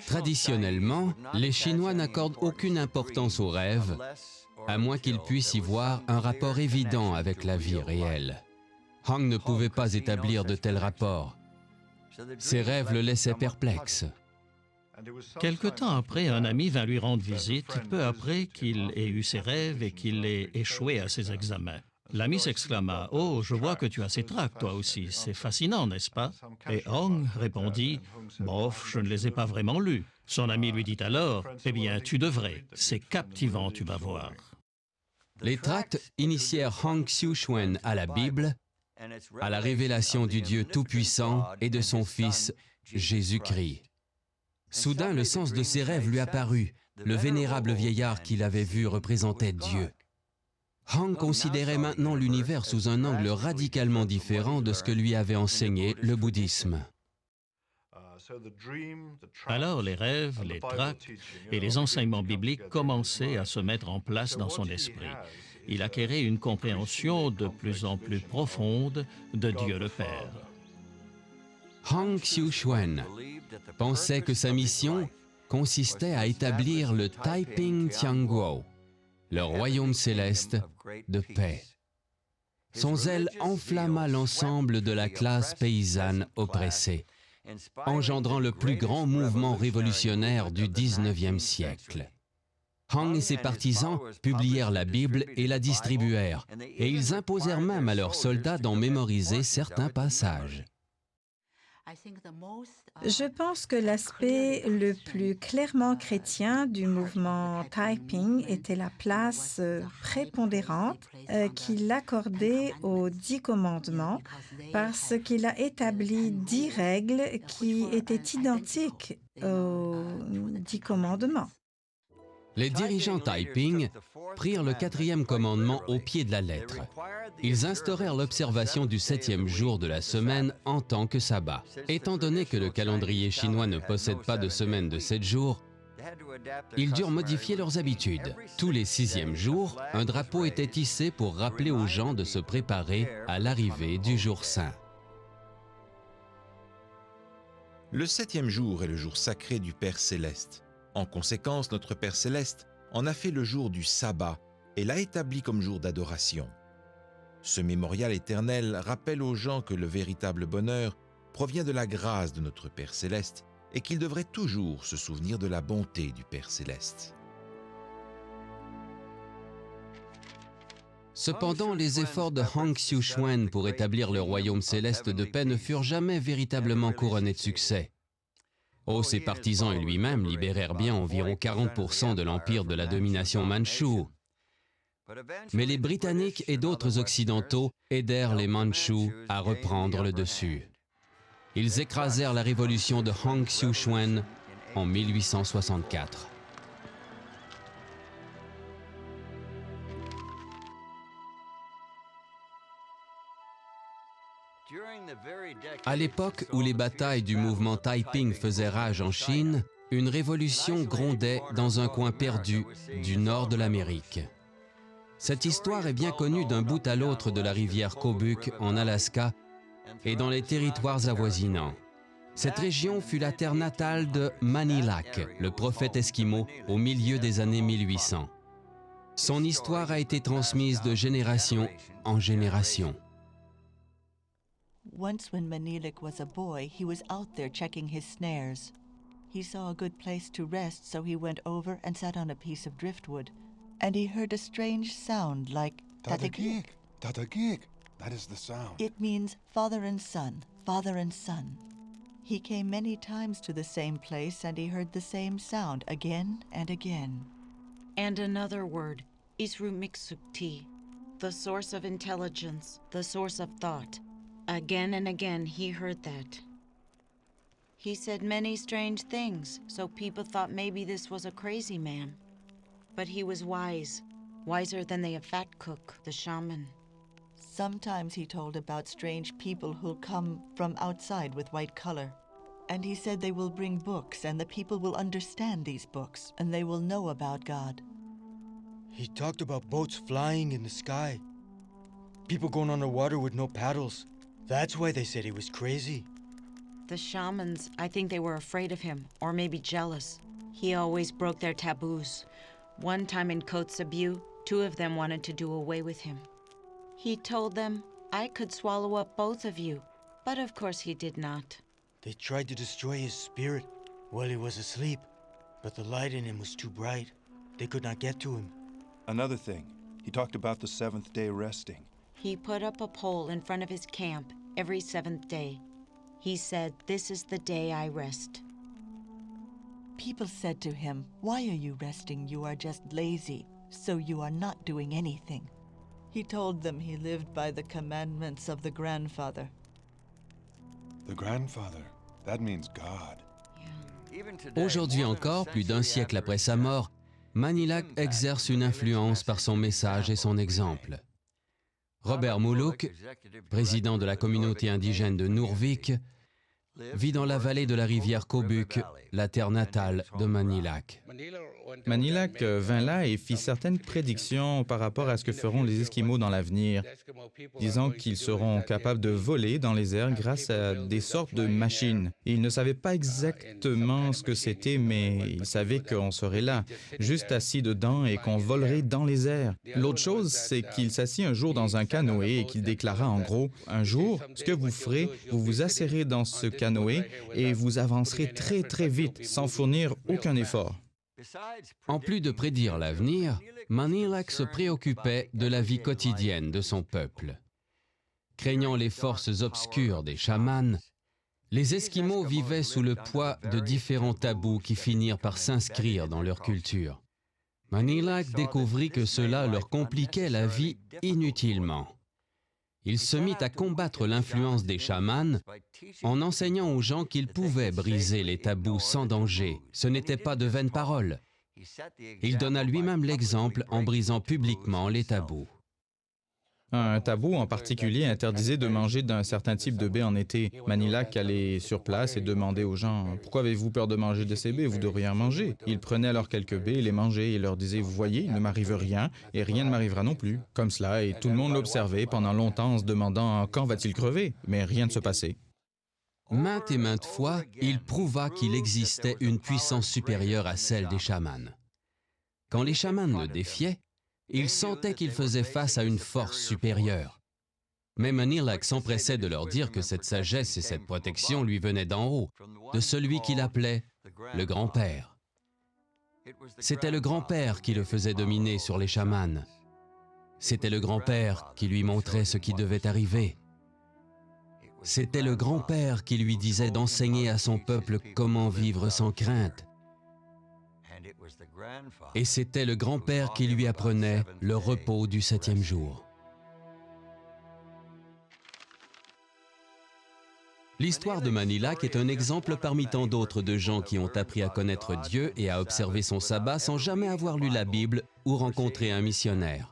Traditionnellement, les Chinois n'accordent aucune importance aux rêves, à moins qu'ils puissent y voir un rapport évident avec la vie réelle. Hong ne pouvait pas établir de tels rapports. Ses rêves le laissaient perplexe. Quelque temps après, un ami vint lui rendre visite, peu après qu'il ait eu ses rêves et qu'il ait échoué à ses examens. L'ami s'exclama « Oh, je vois que tu as ces tracts, toi aussi. C'est fascinant, n'est-ce pas ?» Et Hong répondit « Bof, je ne les ai pas vraiment lus. » Son ami lui dit alors « Eh bien, tu devrais. C'est captivant, tu vas voir. » Les tracts initièrent Hong Xiuquan à la Bible, à la révélation du Dieu Tout-Puissant et de son Fils Jésus-Christ. Soudain, le sens de ses rêves lui apparut. Le vénérable vieillard qu'il avait vu représentait Dieu. Hong considérait maintenant l'univers sous un angle radicalement différent de ce que lui avait enseigné le bouddhisme. Alors les rêves, les tracts et les enseignements bibliques commençaient à se mettre en place dans son esprit. Il acquérait une compréhension de plus en plus profonde de Dieu le Père. Hong Xiuquan pensait que sa mission consistait à établir le Taiping Tianguo, le royaume céleste de paix. Son zèle enflamma l'ensemble de la classe paysanne oppressée, engendrant le plus grand mouvement révolutionnaire du XIXe siècle. Hong et ses partisans publièrent la Bible et la distribuèrent, et ils imposèrent même à leurs soldats d'en mémoriser certains passages. Je pense que l'aspect le plus clairement chrétien du mouvement Taiping était la place prépondérante qu'il accordait aux 10 commandements parce qu'il a établi 10 règles qui étaient identiques aux 10 commandements. Les dirigeants Taiping prirent le 4e commandement au pied de la lettre. Ils instaurèrent l'observation du 7e jour de la semaine en tant que sabbat. Étant donné que le calendrier chinois ne possède pas de semaine de 7 jours, ils durent modifier leurs habitudes. Tous les 6e jours, un drapeau était hissé pour rappeler aux gens de se préparer à l'arrivée du jour saint. Le 7e jour est le jour sacré du Père Céleste. En conséquence, notre Père Céleste en a fait le jour du sabbat et l'a établi comme jour d'adoration. Ce mémorial éternel rappelle aux gens que le véritable bonheur provient de la grâce de notre Père Céleste et qu'ils devraient toujours se souvenir de la bonté du Père Céleste. Cependant, les efforts de Hong Xiuquan pour établir le royaume céleste de paix ne furent jamais véritablement couronnés de succès. Ses partisans et lui-même libérèrent bien environ 40% de l'empire de la domination mandchoue. Mais les Britanniques et d'autres Occidentaux aidèrent les Mandchous à reprendre le dessus. Ils écrasèrent la révolution de Hong Xiuquan en 1864. À l'époque où les batailles du mouvement Taiping faisaient rage en Chine, une révolution grondait dans un coin perdu du nord de l'Amérique. Cette histoire est bien connue d'un bout à l'autre de la rivière Kobuk en Alaska et dans les territoires avoisinants. Cette région fut la terre natale de Manilac, le prophète esquimau, au milieu des années 1800. Son histoire a été transmise de génération en génération. Once when Manilac was a boy, he was out there checking his snares. He saw a good place to rest, so he went over and sat on a piece of driftwood. And he heard a strange sound like tatagik. Tatagik. That is the sound. It means father and son, father and son. He came many times to the same place and he heard the same sound again and again. And another word, Isrumiksukti, the source of intelligence, the source of thought. Again and again he heard that. He said many strange things, so people thought maybe this was a crazy man. But he was wise, wiser than the fat cook, the shaman. Sometimes he told about strange people who'll come from outside with white color. And he said they will bring books, and the people will understand these books, and they will know about God. He talked about boats flying in the sky. People going underwater with no paddles. That's why they said he was crazy. The shamans, I think they were afraid of him, or maybe jealous. He always broke their taboos. One time in Kotzebue, 2 of them wanted to do away with him. He told them, I could swallow up both of you, but of course he did not. They tried to destroy his spirit while he was asleep, but the light in him was too bright. They could not get to him. Another thing, he talked about the 7th day resting. He put up a pole in front of his camp every 7th day. He said, this is the day I rest. People said to him, why are you resting? You are just lazy, so you are not doing anything. He told them he lived by the commandments of the grandfather. The grandfather, that means God. Aujourd'hui encore, plus d'un siècle après sa mort, Manilac exerce une influence par son message et son exemple. Robert Moulouk, président de la communauté indigène de Noorvik, vit dans la vallée de la rivière Kobuk, la terre natale de Manilac. Manilac vint là et fit certaines prédictions par rapport à ce que feront les Esquimaux dans l'avenir, disant qu'ils seront capables de voler dans les airs grâce à des sortes de machines. Il ne savait pas exactement ce que c'était, mais il savait qu'on serait là, juste assis dedans et qu'on volerait dans les airs. L'autre chose, c'est qu'il s'assit un jour dans un canoë et qu'il déclara en gros, « Un jour, ce que vous ferez, vous vous asserrez dans ce canoë et vous avancerez très très vite, sans fournir aucun effort. » En plus de prédire l'avenir, Manilac se préoccupait de la vie quotidienne de son peuple. Craignant les forces obscures des chamans, les Esquimaux vivaient sous le poids de différents tabous qui finirent par s'inscrire dans leur culture. Manilac découvrit que cela leur compliquait la vie inutilement. Il se mit à combattre l'influence des chamans en enseignant aux gens qu'ils pouvaient briser les tabous sans danger. Ce n'était pas de vaines paroles. Il donna lui-même l'exemple en brisant publiquement les tabous. Un tabou en particulier interdisait de manger d'un certain type de baies en été. Manilac allait sur place et demandait aux gens « Pourquoi avez-vous peur de manger de ces baies? Vous devriez en manger. » Ils prenaient alors quelques baies et les mangeaient et leur disaient « Vous voyez, il ne m'arrive rien et rien ne m'arrivera non plus. » Comme cela, et tout le monde l'observait pendant longtemps en se demandant « Quand va-t-il crever? » Mais rien ne se passait. Maintes et maintes fois, il prouva qu'il existait une puissance supérieure à celle des chamans. Quand les chamans le défiaient, il sentait qu'il faisait face à une force supérieure. Mais Manilac s'empressait de leur dire que cette sagesse et cette protection lui venaient d'en haut, de celui qu'il appelait le grand-père. C'était le grand-père qui le faisait dominer sur les chamans. C'était le grand-père qui lui montrait ce qui devait arriver. C'était le grand-père qui lui disait d'enseigner à son peuple comment vivre sans crainte. Et c'était le grand-père qui lui apprenait le repos du 7e jour. L'histoire de Manilac est un exemple parmi tant d'autres de gens qui ont appris à connaître Dieu et à observer son sabbat sans jamais avoir lu la Bible ou rencontré un missionnaire.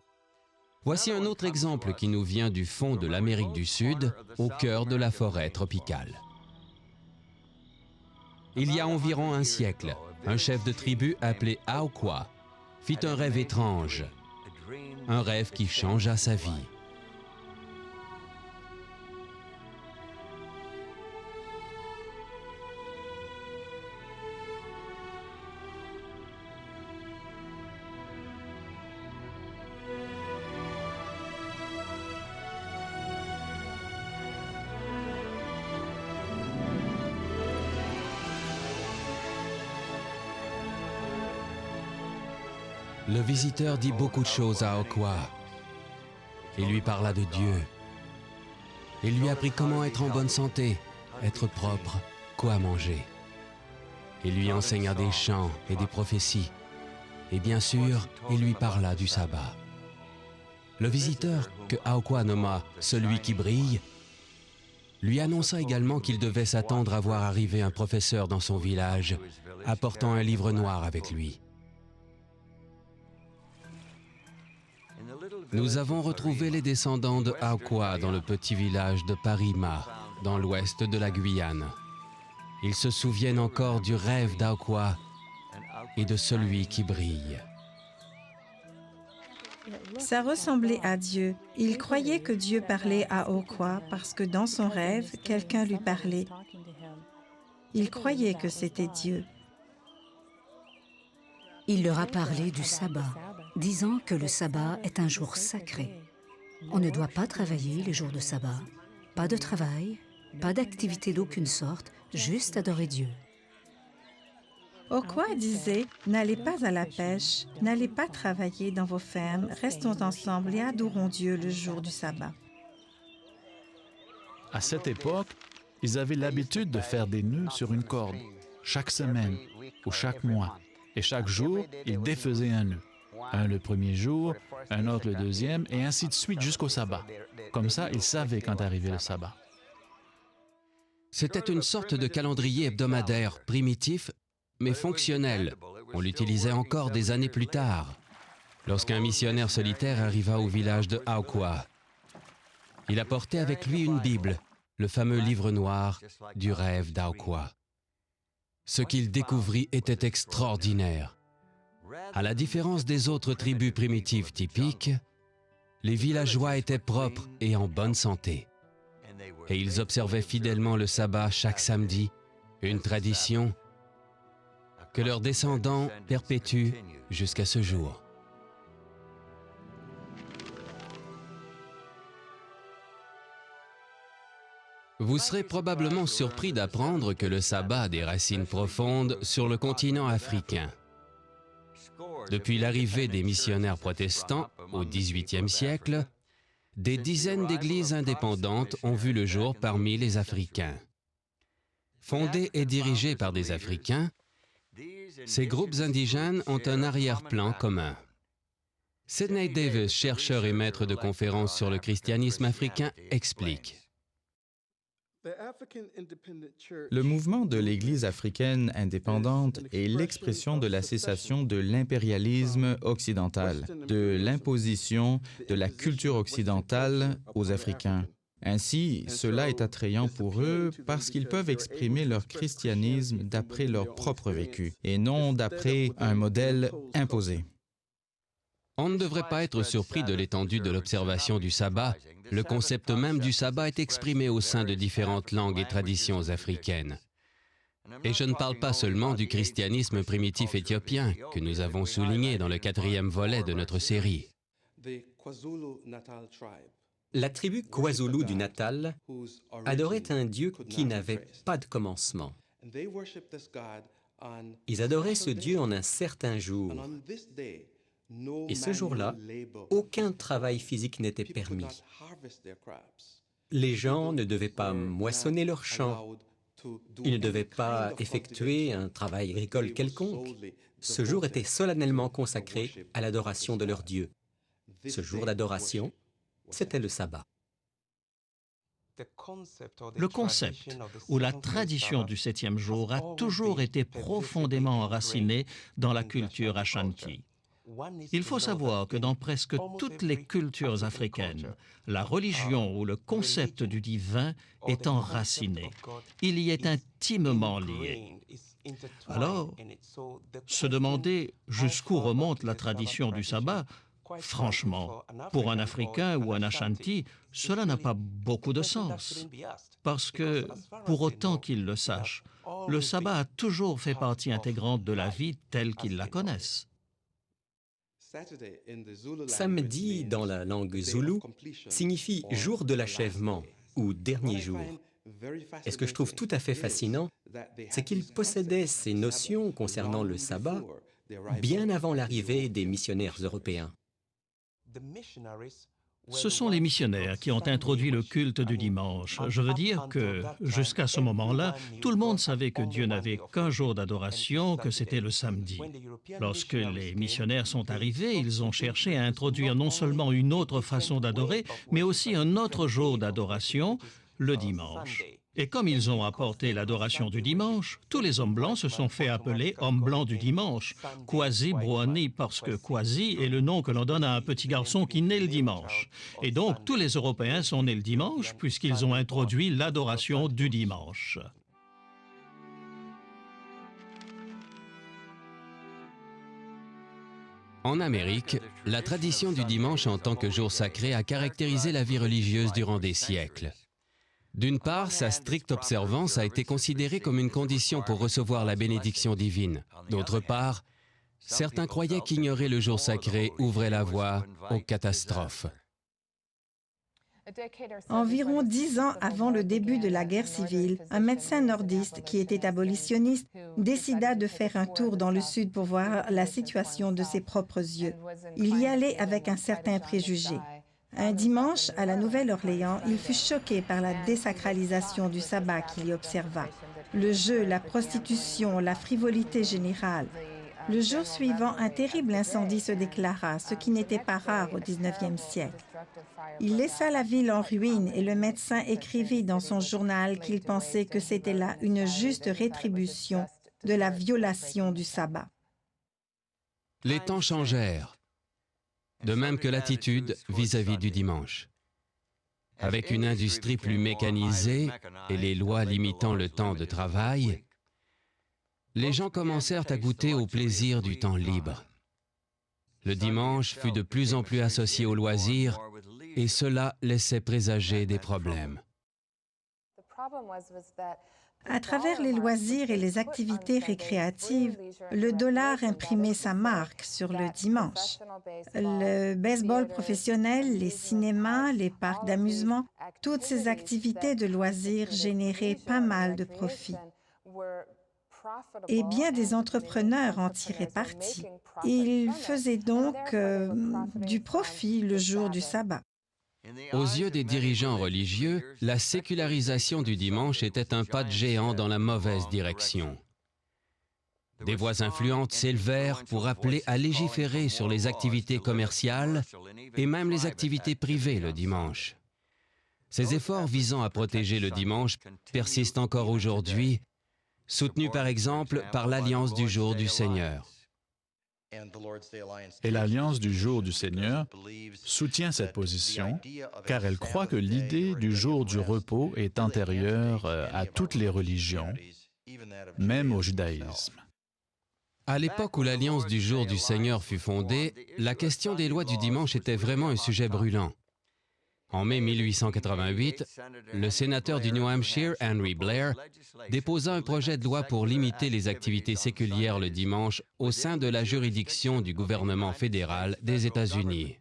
Voici un autre exemple qui nous vient du fond de l'Amérique du Sud, au cœur de la forêt tropicale. Il y a environ un siècle, un chef de tribu appelé Aoqua fit un rêve étrange, un rêve qui changea sa vie. Le visiteur dit beaucoup de choses à Aoqua. Il lui parla de Dieu. Il lui apprit comment être en bonne santé, être propre, quoi manger. Il lui enseigna des chants et des prophéties. Et bien sûr, il lui parla du sabbat. Le visiteur, que Aoqua nomma « celui qui brille », lui annonça également qu'il devait s'attendre à voir arriver un professeur dans son village, apportant un livre noir avec lui. Nous avons retrouvé les descendants de Aoqua dans le petit village de Parima, dans l'ouest de la Guyane. Ils se souviennent encore du rêve d'Aoqua et de celui qui brille. Ça ressemblait à Dieu. Il croyait que Dieu parlait à Aoqua parce que dans son rêve, quelqu'un lui parlait. Il croyait que c'était Dieu. Il leur a parlé du sabbat, disant que le sabbat est un jour sacré. On ne doit pas travailler les jours de sabbat. Pas de travail, pas d'activité d'aucune sorte, juste adorer Dieu. Aoqua disait, n'allez pas à la pêche, n'allez pas travailler dans vos fermes, restons ensemble et adorons Dieu le jour du sabbat. À cette époque, ils avaient l'habitude de faire des nœuds sur une corde, chaque semaine ou chaque mois. Et chaque jour, ils défaisaient un nœud. Un le premier jour, un autre le deuxième, et ainsi de suite jusqu'au sabbat. Comme ça, ils savaient quand arrivait le sabbat. C'était une sorte de calendrier hebdomadaire, primitif, mais fonctionnel. On l'utilisait encore des années plus tard, lorsqu'un missionnaire solitaire arriva au village de Aoqua. Il apportait avec lui une Bible, le fameux livre noir du rêve d'Aoqua. Ce qu'il découvrit était extraordinaire. À la différence des autres tribus primitives typiques, les villageois étaient propres et en bonne santé. Et ils observaient fidèlement le sabbat chaque samedi, une tradition que leurs descendants perpétuent jusqu'à ce jour. Vous serez probablement surpris d'apprendre que le sabbat a des racines profondes sur le continent africain. Depuis l'arrivée des missionnaires protestants au XVIIIe siècle, des dizaines d'églises indépendantes ont vu le jour parmi les Africains. Fondés et dirigés par des Africains, ces groupes indigènes ont un arrière-plan commun. Sidney Davis, chercheur et maître de conférences sur le christianisme africain, explique. Le mouvement de l'Église africaine indépendante est l'expression de la cessation de l'impérialisme occidental, de l'imposition de la culture occidentale aux Africains. Ainsi, cela est attrayant pour eux parce qu'ils peuvent exprimer leur christianisme d'après leur propre vécu et non d'après un modèle imposé. On ne devrait pas être surpris de l'étendue de l'observation du sabbat. Le concept même du sabbat est exprimé au sein de différentes langues et traditions africaines. Et je ne parle pas seulement du christianisme primitif éthiopien que nous avons souligné dans le 4e volet de notre série. La tribu KwaZulu du Natal adorait un Dieu qui n'avait pas de commencement. Ils adoraient ce Dieu en un certain jour. Et ce jour-là, aucun travail physique n'était permis. Les gens ne devaient pas moissonner leurs champs. Ils ne devaient pas effectuer un travail agricole quelconque. Ce jour était solennellement consacré à l'adoration de leur Dieu. Ce jour d'adoration, c'était le sabbat. Le concept ou la tradition du septième jour a toujours été profondément enraciné dans la culture Ashanti. Il faut savoir que dans presque toutes les cultures africaines, la religion ou le concept du divin est enraciné. Il y est intimement lié. Alors, se demander jusqu'où remonte la tradition du sabbat, franchement, pour un Africain ou un Ashanti, cela n'a pas beaucoup de sens. Parce que, pour autant qu'ils le sachent, le sabbat a toujours fait partie intégrante de la vie telle qu'ils la connaissent. Samedi, dans la langue zoulou, signifie jour de l'achèvement ou dernier jour. Et ce que je trouve tout à fait fascinant, c'est qu'ils possédaient ces notions concernant le sabbat bien avant l'arrivée des missionnaires européens. Ce sont les missionnaires qui ont introduit le culte du dimanche. Je veux dire que, jusqu'à ce moment-là, tout le monde savait que Dieu n'avait qu'un jour d'adoration, que c'était le samedi. Lorsque les missionnaires sont arrivés, ils ont cherché à introduire non seulement une autre façon d'adorer, mais aussi un autre jour d'adoration, le dimanche. Et comme ils ont apporté l'adoration du dimanche, tous les hommes blancs se sont fait appeler hommes blancs du dimanche, Kwasi Brownie, parce que Kwasi est le nom que l'on donne à un petit garçon qui naît le dimanche. Et donc, tous les Européens sont nés le dimanche, puisqu'ils ont introduit l'adoration du dimanche. En Amérique, la tradition du dimanche en tant que jour sacré a caractérisé la vie religieuse durant des siècles. D'une part, sa stricte observance a été considérée comme une condition pour recevoir la bénédiction divine. D'autre part, certains croyaient qu'ignorer le jour sacré ouvrait la voie aux catastrophes. Environ 10 ans avant le début de la guerre civile, un médecin nordiste qui était abolitionniste décida de faire un tour dans le sud pour voir la situation de ses propres yeux. Il y allait avec un certain préjugé. Un dimanche, à la Nouvelle-Orléans, il fut choqué par la désacralisation du sabbat qu'il y observa. Le jeu, la prostitution, la frivolité générale. Le jour suivant, un terrible incendie se déclara, ce qui n'était pas rare au 19e siècle. Il laissa la ville en ruine et le médecin écrivit dans son journal qu'il pensait que c'était là une juste rétribution de la violation du sabbat. Les temps changèrent, de même que l'attitude vis-à-vis du dimanche. Avec une industrie plus mécanisée et les lois limitant le temps de travail, les gens commencèrent à goûter au plaisir du temps libre. Le dimanche fut de plus en plus associé au loisir et cela laissait présager des problèmes. À travers les loisirs et les activités récréatives, le dollar imprimait sa marque sur le dimanche. Le baseball professionnel, les cinémas, les parcs d'amusement, toutes ces activités de loisirs généraient pas mal de profits. Et bien des entrepreneurs en tiraient parti. Ils faisaient donc du profit le jour du sabbat. Aux yeux des dirigeants religieux, la sécularisation du dimanche était un pas de géant dans la mauvaise direction. Des voix influentes s'élevèrent pour appeler à légiférer sur les activités commerciales et même les activités privées le dimanche. Ces efforts visant à protéger le dimanche persistent encore aujourd'hui, soutenus par exemple par l'Alliance du Jour du Seigneur. Et l'Alliance du Jour du Seigneur soutient cette position car elle croit que l'idée du jour du repos est antérieure à toutes les religions, même au judaïsme. À l'époque où l'Alliance du Jour du Seigneur fut fondée, la question des lois du dimanche était vraiment un sujet brûlant. En mai 1888, le sénateur du New Hampshire, Henry Blair, déposa un projet de loi pour limiter les activités séculières le dimanche au sein de la juridiction du gouvernement fédéral des États-Unis.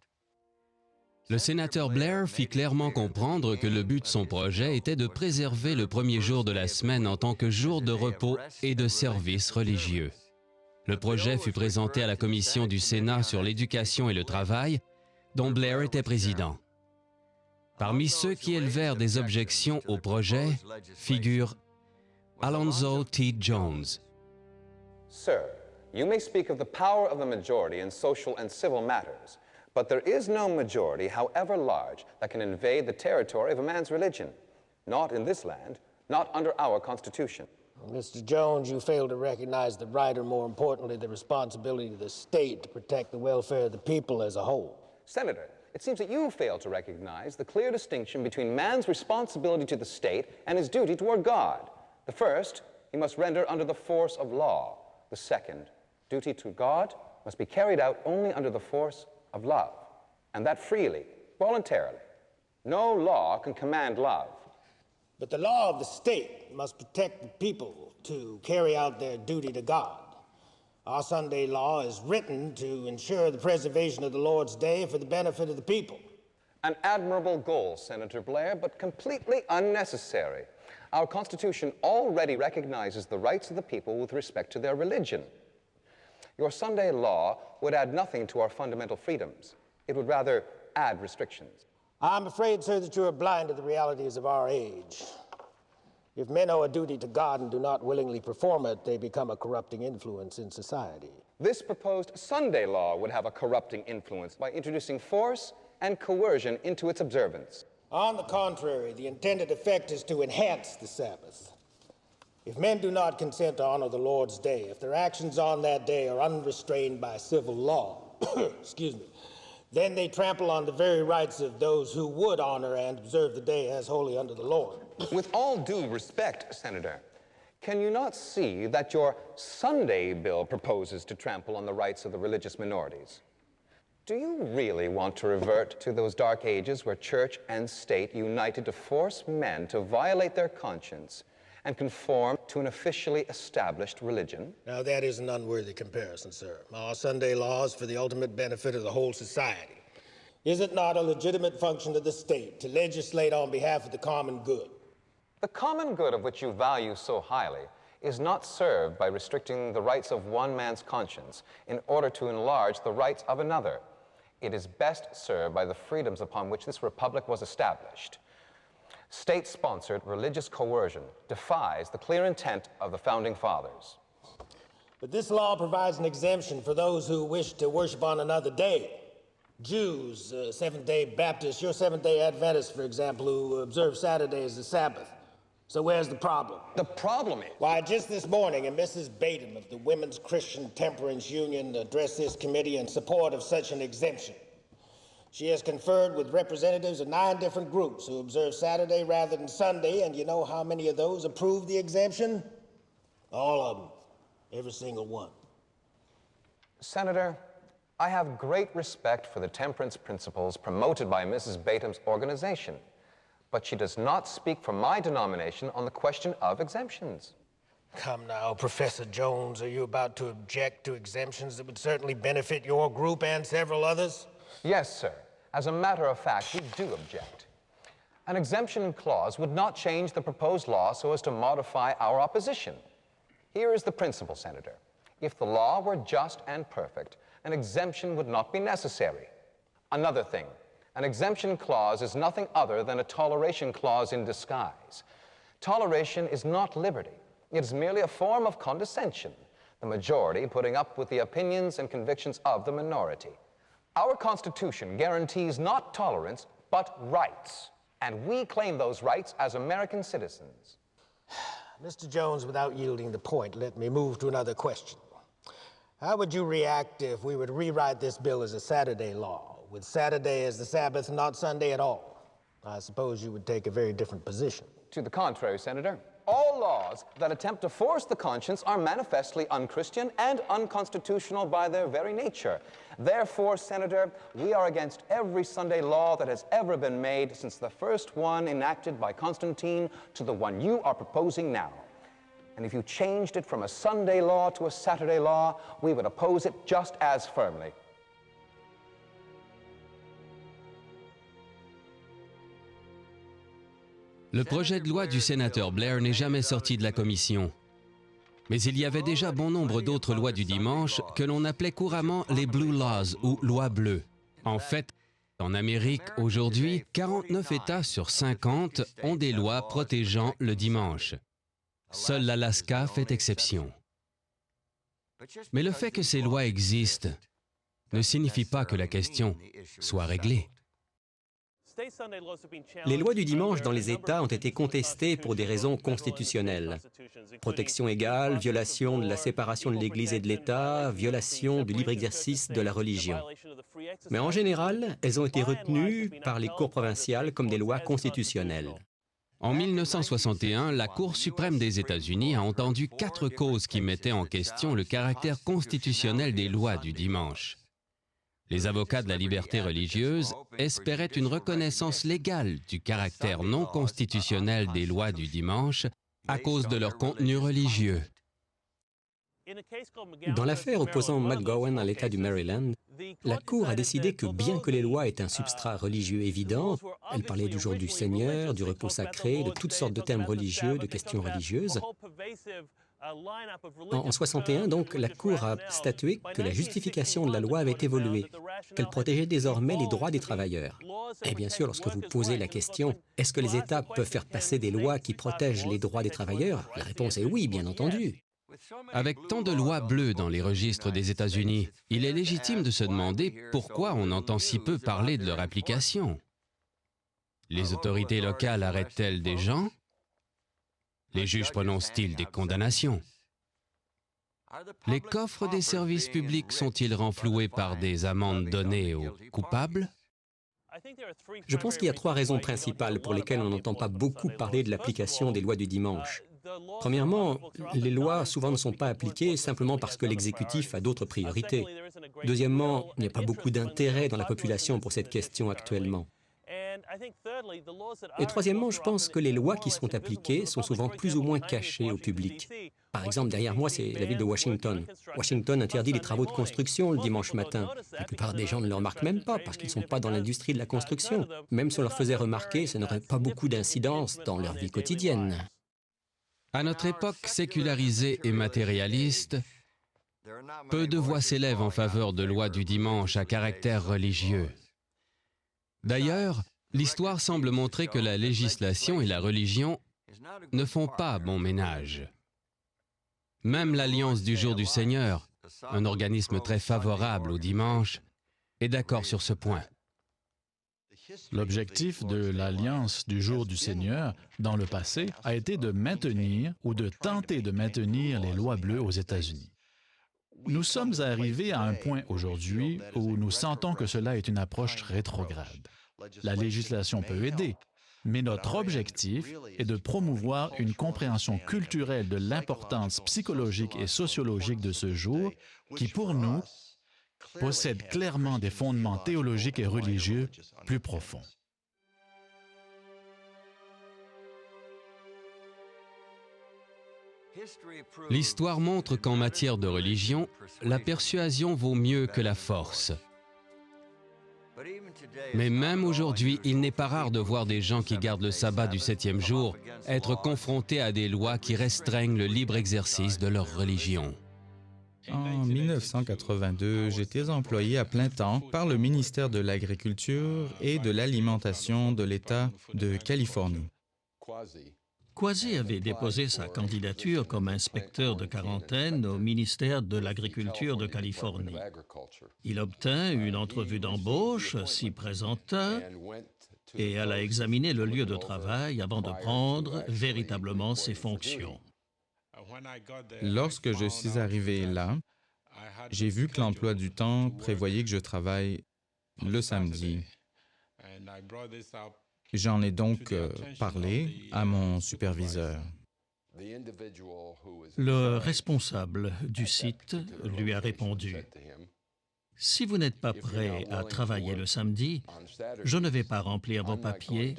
Le sénateur Blair fit clairement comprendre que le but de son projet était de préserver le premier jour de la semaine en tant que jour de repos et de service religieux. Le projet fut présenté à la commission du Sénat sur l'éducation et le travail, dont Blair était président. Parmi ceux qui élevèrent des objections au projet figure Alonzo T. Jones. Sir, you may speak of the power of the majority in social and civil matters, but there is no majority, however large, that can invade the territory of a man's religion. Not in this land, not under our Constitution. Mr. Jones, you fail to recognize the right, or more importantly, the responsibility of the state to protect the welfare of the people as a whole. Senator, it seems that you fail to recognize the clear distinction between man's responsibility to the state and his duty toward God. The first, he must render under the force of law. The second, duty to God, must be carried out only under the force of love, and that freely, voluntarily. No law can command love. But the law of the state must protect the people to carry out their duty to God. Our Sunday law is written to ensure the preservation of the Lord's Day for the benefit of the people. An admirable goal, Senator Blair, but completely unnecessary. Our Constitution already recognizes the rights of the people with respect to their religion. Your Sunday law would add nothing to our fundamental freedoms. It would rather add restrictions. I'm afraid, sir, that you are blind to the realities of our age. If men owe a duty to God and do not willingly perform it, they become a corrupting influence in society. This proposed Sunday law would have a corrupting influence by introducing force and coercion into its observance. On the contrary, the intended effect is to enhance the Sabbath. If men do not consent to honor the Lord's Day, if their actions on that day are unrestrained by civil law, excuse me, then they trample on the very rights of those who would honor and observe the day as holy unto the Lord. With all due respect, Senator, can you not see that your Sunday bill proposes to trample on the rights of the religious minorities? Do you really want to revert to those dark ages where church and state united to force men to violate their conscience and conform to an officially established religion? Now, that is an unworthy comparison, sir. Our Sunday law is for the ultimate benefit of the whole society. Is it not a legitimate function of the state to legislate on behalf of the common good? The common good of which you value so highly is not served by restricting the rights of one man's conscience in order to enlarge the rights of another. It is best served by the freedoms upon which this republic was established. State-sponsored religious coercion defies the clear intent of the Founding Fathers. But this law provides an exemption for those who wish to worship on another day. Jews, Seventh-day Baptists, your Seventh-day Adventists, for example, who observe Saturday as the Sabbath. So where's the problem? The problem is... Why, just this morning, a Mrs. Batum of the Women's Christian Temperance Union addressed this committee in support of such an exemption. She has conferred with representatives of 9 different groups who observe Saturday rather than Sunday, and you know how many of those approved the exemption? All of them. Every single one. Senator, I have great respect for the temperance principles promoted by Mrs. Batum's organization, but she does not speak for my denomination on the question of exemptions. Come now, Professor Jones, are you about to object to exemptions that would certainly benefit your group and several others? Yes, sir. As a matter of fact, we do object. An exemption clause would not change the proposed law so as to modify our opposition. Here is the principle, Senator. If the law were just and perfect, an exemption would not be necessary. Another thing, an exemption clause is nothing other than a toleration clause in disguise. Toleration is not liberty. It is merely a form of condescension, the majority putting up with the opinions and convictions of the minority. Our Constitution guarantees not tolerance, but rights, and we claim those rights as American citizens. Mr. Jones, without yielding the point, let me move to another question. How would you react if we were to rewrite this bill as a Saturday law, with Saturday as the Sabbath, not Sunday at all? I suppose you would take a very different position. To the contrary, Senator. All laws that attempt to force the conscience are manifestly unchristian and unconstitutional by their very nature. Therefore, Senator, we are against every Sunday law that has ever been made since the first one enacted by Constantine to the one you are proposing now. And if you changed it from a Sunday law to a Saturday law, we would oppose it just as firmly. Le projet de loi du sénateur Blair n'est jamais sorti de la commission. Mais il y avait déjà bon nombre d'autres lois du dimanche que l'on appelait couramment les Blue Laws ou lois bleues. En fait, en Amérique, aujourd'hui, 49 États sur 50 ont des lois protégeant le dimanche. Seul l'Alaska fait exception. Mais le fait que ces lois existent ne signifie pas que la question soit réglée. Les lois du dimanche dans les États ont été contestées pour des raisons constitutionnelles. Protection égale, violation de la séparation de l'Église et de l'État, violation du libre exercice de la religion. Mais en général, elles ont été retenues par les cours provinciales comme des lois constitutionnelles. En 1961, la Cour suprême des États-Unis a entendu 4 causes qui mettaient en question le caractère constitutionnel des lois du dimanche. Les avocats de la liberté religieuse espéraient une reconnaissance légale du caractère non constitutionnel des lois du dimanche à cause de leur contenu religieux. Dans l'affaire opposant McGowan à l'État du Maryland, la Cour a décidé que bien que les lois aient un substrat religieux évident, elles parlaient du jour du Seigneur, du repos sacré, de toutes sortes de termes religieux, de questions religieuses. En 61, donc, la Cour a statué que la justification de la loi avait évolué, qu'elle protégeait désormais les droits des travailleurs. Et bien sûr, lorsque vous posez la question « Est-ce que les États peuvent faire passer des lois qui protègent les droits des travailleurs ?» La réponse est oui, bien entendu. Avec tant de lois bleues dans les registres des États-Unis, il est légitime de se demander pourquoi on entend si peu parler de leur application. Les autorités locales arrêtent-elles des gens? Les juges prononcent-ils des condamnations? Les coffres des services publics sont-ils renfloués par des amendes données aux coupables? Je pense qu'il y a 3 raisons principales pour lesquelles on n'entend pas beaucoup parler de l'application des lois du dimanche. Premièrement, les lois souvent ne sont pas appliquées simplement parce que l'exécutif a d'autres priorités. Deuxièmement, il n'y a pas beaucoup d'intérêt dans la population pour cette question actuellement. Et troisièmement, je pense que les lois qui sont appliquées sont souvent plus ou moins cachées au public. Par exemple, derrière moi, c'est la ville de Washington. Washington interdit les travaux de construction le dimanche matin. La plupart des gens ne le remarquent même pas parce qu'ils ne sont pas dans l'industrie de la construction. Même si on leur faisait remarquer, ça n'aurait pas beaucoup d'incidence dans leur vie quotidienne. À notre époque sécularisée et matérialiste, peu de voix s'élèvent en faveur de lois du dimanche à caractère religieux. D'ailleurs, l'histoire semble montrer que la législation et la religion ne font pas bon ménage. Même l'Alliance du jour du Seigneur, un organisme très favorable au dimanche, est d'accord sur ce point. L'objectif de l'Alliance du jour du Seigneur, dans le passé, a été de maintenir ou de tenter de maintenir les lois bleues aux États-Unis. Nous sommes arrivés à un point aujourd'hui où nous sentons que cela est une approche rétrograde. La législation peut aider, mais notre objectif est de promouvoir une compréhension culturelle de l'importance psychologique et sociologique de ce jour qui, pour nous, possède clairement des fondements théologiques et religieux plus profonds. L'histoire montre qu'en matière de religion, la persuasion vaut mieux que la force. Mais même aujourd'hui, il n'est pas rare de voir des gens qui gardent le sabbat du 7e jour être confrontés à des lois qui restreignent le libre exercice de leur religion. En 1982, j'étais employé à plein temps par le ministère de l'Agriculture et de l'Alimentation de l'État de Californie. Kwasi avait déposé sa candidature comme inspecteur de quarantaine au ministère de l'Agriculture de Californie. Il obtint une entrevue d'embauche, s'y présenta et alla examiner le lieu de travail avant de prendre véritablement ses fonctions. Lorsque je suis arrivé là, j'ai vu que l'emploi du temps prévoyait que je travaille le samedi. J'en ai donc parlé à mon superviseur. Le responsable du site lui a répondu « Si vous n'êtes pas prêt à travailler le samedi, je ne vais pas remplir vos papiers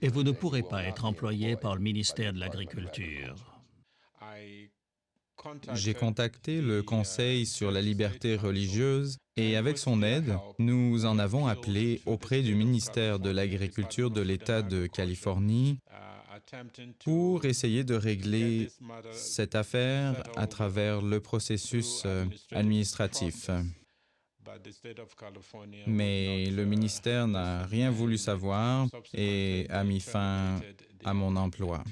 et vous ne pourrez pas être employé par le ministère de l'Agriculture. » J'ai contacté le Conseil sur la liberté religieuse et avec son aide, nous en avons appelé auprès du ministère de l'Agriculture de l'État de Californie pour essayer de régler cette affaire à travers le processus administratif. Mais le ministère n'a rien voulu savoir et a mis fin à mon emploi.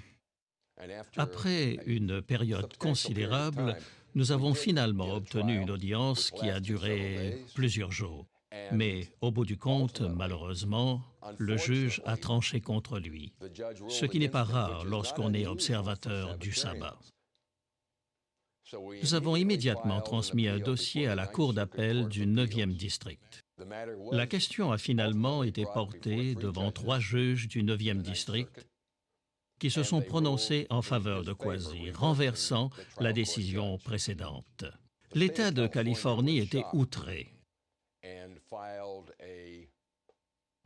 Après une période considérable, nous avons finalement obtenu une audience qui a duré plusieurs jours. Mais au bout du compte, malheureusement, le juge a tranché contre lui, ce qui n'est pas rare lorsqu'on est observateur du sabbat. Nous avons immédiatement transmis un dossier à la Cour d'appel du 9e district. La question a finalement été portée devant 3 juges du 9e district qui se sont prononcés en faveur de Kwasi, renversant la décision précédente. L'État de Californie était outré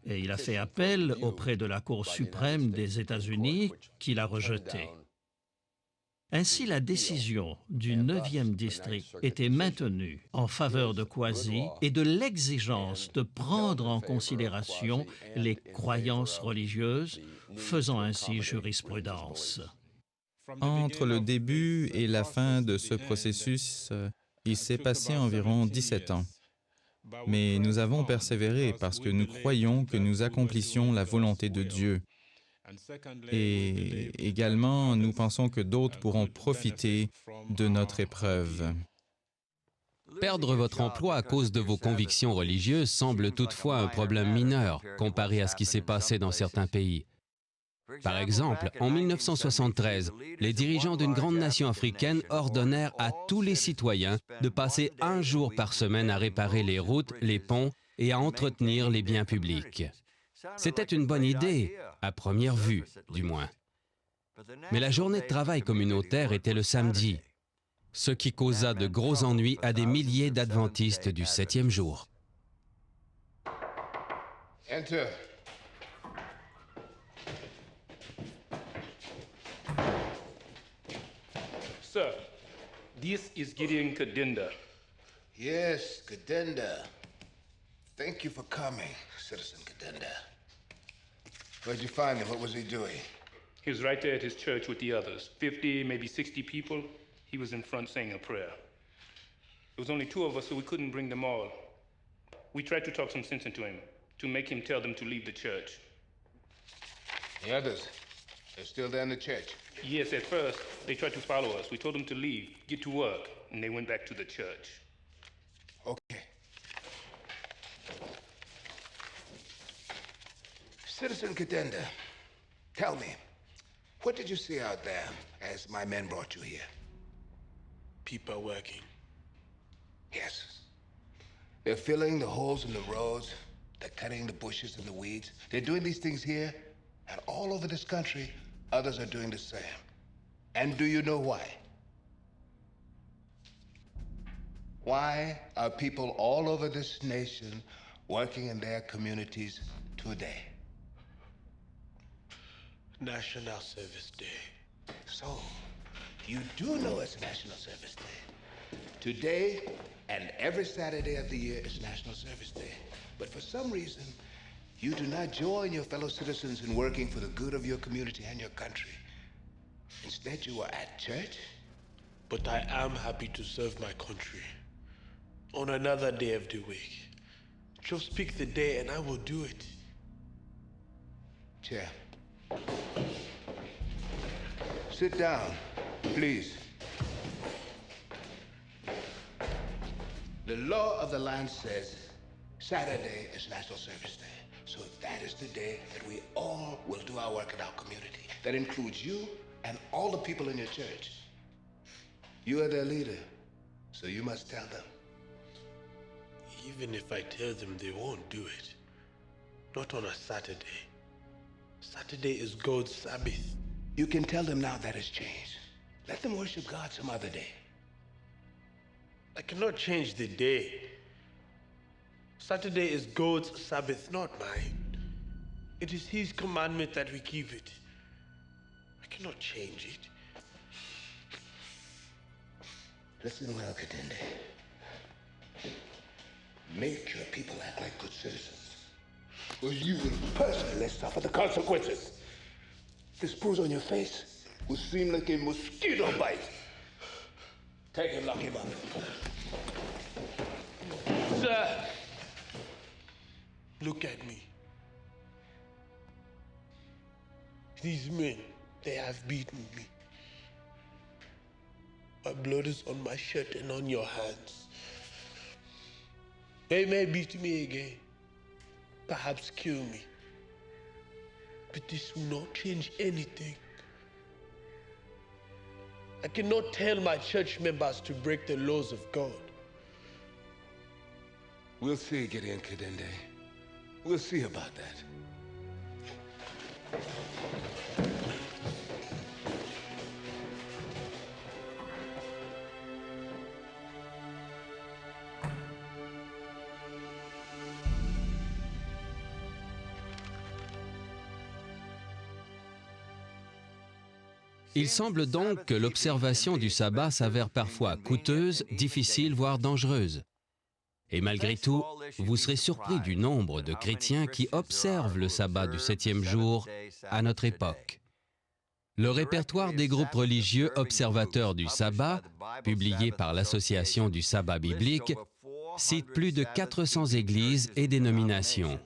et il a fait appel auprès de la Cour suprême des États-Unis qui l'a rejeté. Ainsi, la décision du 9e district était maintenue en faveur de Kwasi et de l'exigence de prendre en considération les croyances religieuses, faisant ainsi jurisprudence. Entre le début et la fin de ce processus, il s'est passé environ 17 ans. Mais nous avons persévéré parce que nous croyons que nous accomplissions la volonté de Dieu. Et également, nous pensons que d'autres pourront profiter de notre épreuve. Perdre votre emploi à cause de vos convictions religieuses semble toutefois un problème mineur comparé à ce qui s'est passé dans certains pays. Par exemple, en 1973, les dirigeants d'une grande nation africaine ordonnèrent à tous les citoyens de passer 1 jour par semaine à réparer les routes, les ponts et à entretenir les biens publics. C'était une bonne idée, à première vue, du moins. Mais la journée de travail communautaire était le samedi, ce qui causa de gros ennuis à des milliers d'adventistes du 7e jour. Enter. Sir, this is Gideon Kadenda. Yes, Kadenda. Thank you for coming, Citizen Kadenda. Where'd you find him? What was he doing? He was right there at his church with the others. 50, maybe 60 people. He was in front saying a prayer. There was only 2 of us, so we couldn't bring them all. We tried to talk some sense into him, to make him tell them to leave the church. The others, they're still there in the church? Yes, at first, they tried to follow us. We told them to leave, get to work, and they went back to the church. Okay. Citizen Kadenda, tell me, what did you see out there as my men brought you here? People working. Yes. They're filling the holes in the roads, they're cutting the bushes and the weeds. They're doing these things here, and all over this country, others are doing the same. And do you know why? Why are people all over this nation working in their communities today? National Service Day. So, you do know it's National Service Day. Today and every Saturday of the year is National Service Day. But for some reason, you do not join your fellow citizens in working for the good of your community and your country. Instead, you are at church. But I am happy to serve my country on another day of the week. Just pick the day and I will do it. Chair. Sit down, please. The law of the land says Saturday is National Service Day. So that is the day that we all will do our work in our community. That includes you and all the people in your church. You are their leader, so you must tell them. Even if I tell them, they won't do it. Not on a Saturday. Saturday is God's Sabbath. You can tell them now that has changed. Let them worship God some other day. I cannot change the day. Saturday is God's Sabbath, not mine. It is His commandment that we keep it. I cannot change it. Listen well, Kadende. Make your people act like good citizens, or you will personally suffer the consequences. This bruise on your face will seem like a mosquito bite. Take him, lock him up. Sir, look at me. These men, they have beaten me. My blood is on my shirt and on your hands. They may beat me again, perhaps kill me. But this will not change anything. I cannot tell my church members to break the laws of God. We'll see, Gideon Kadende. We'll see about that. Il semble donc que l'observation du sabbat s'avère parfois coûteuse, difficile, voire dangereuse. Et malgré tout, vous serez surpris du nombre de chrétiens qui observent le sabbat du 7e jour à notre époque. Le répertoire des groupes religieux observateurs du sabbat, publié par l'Association du sabbat biblique, cite plus de 400 églises et dénominations.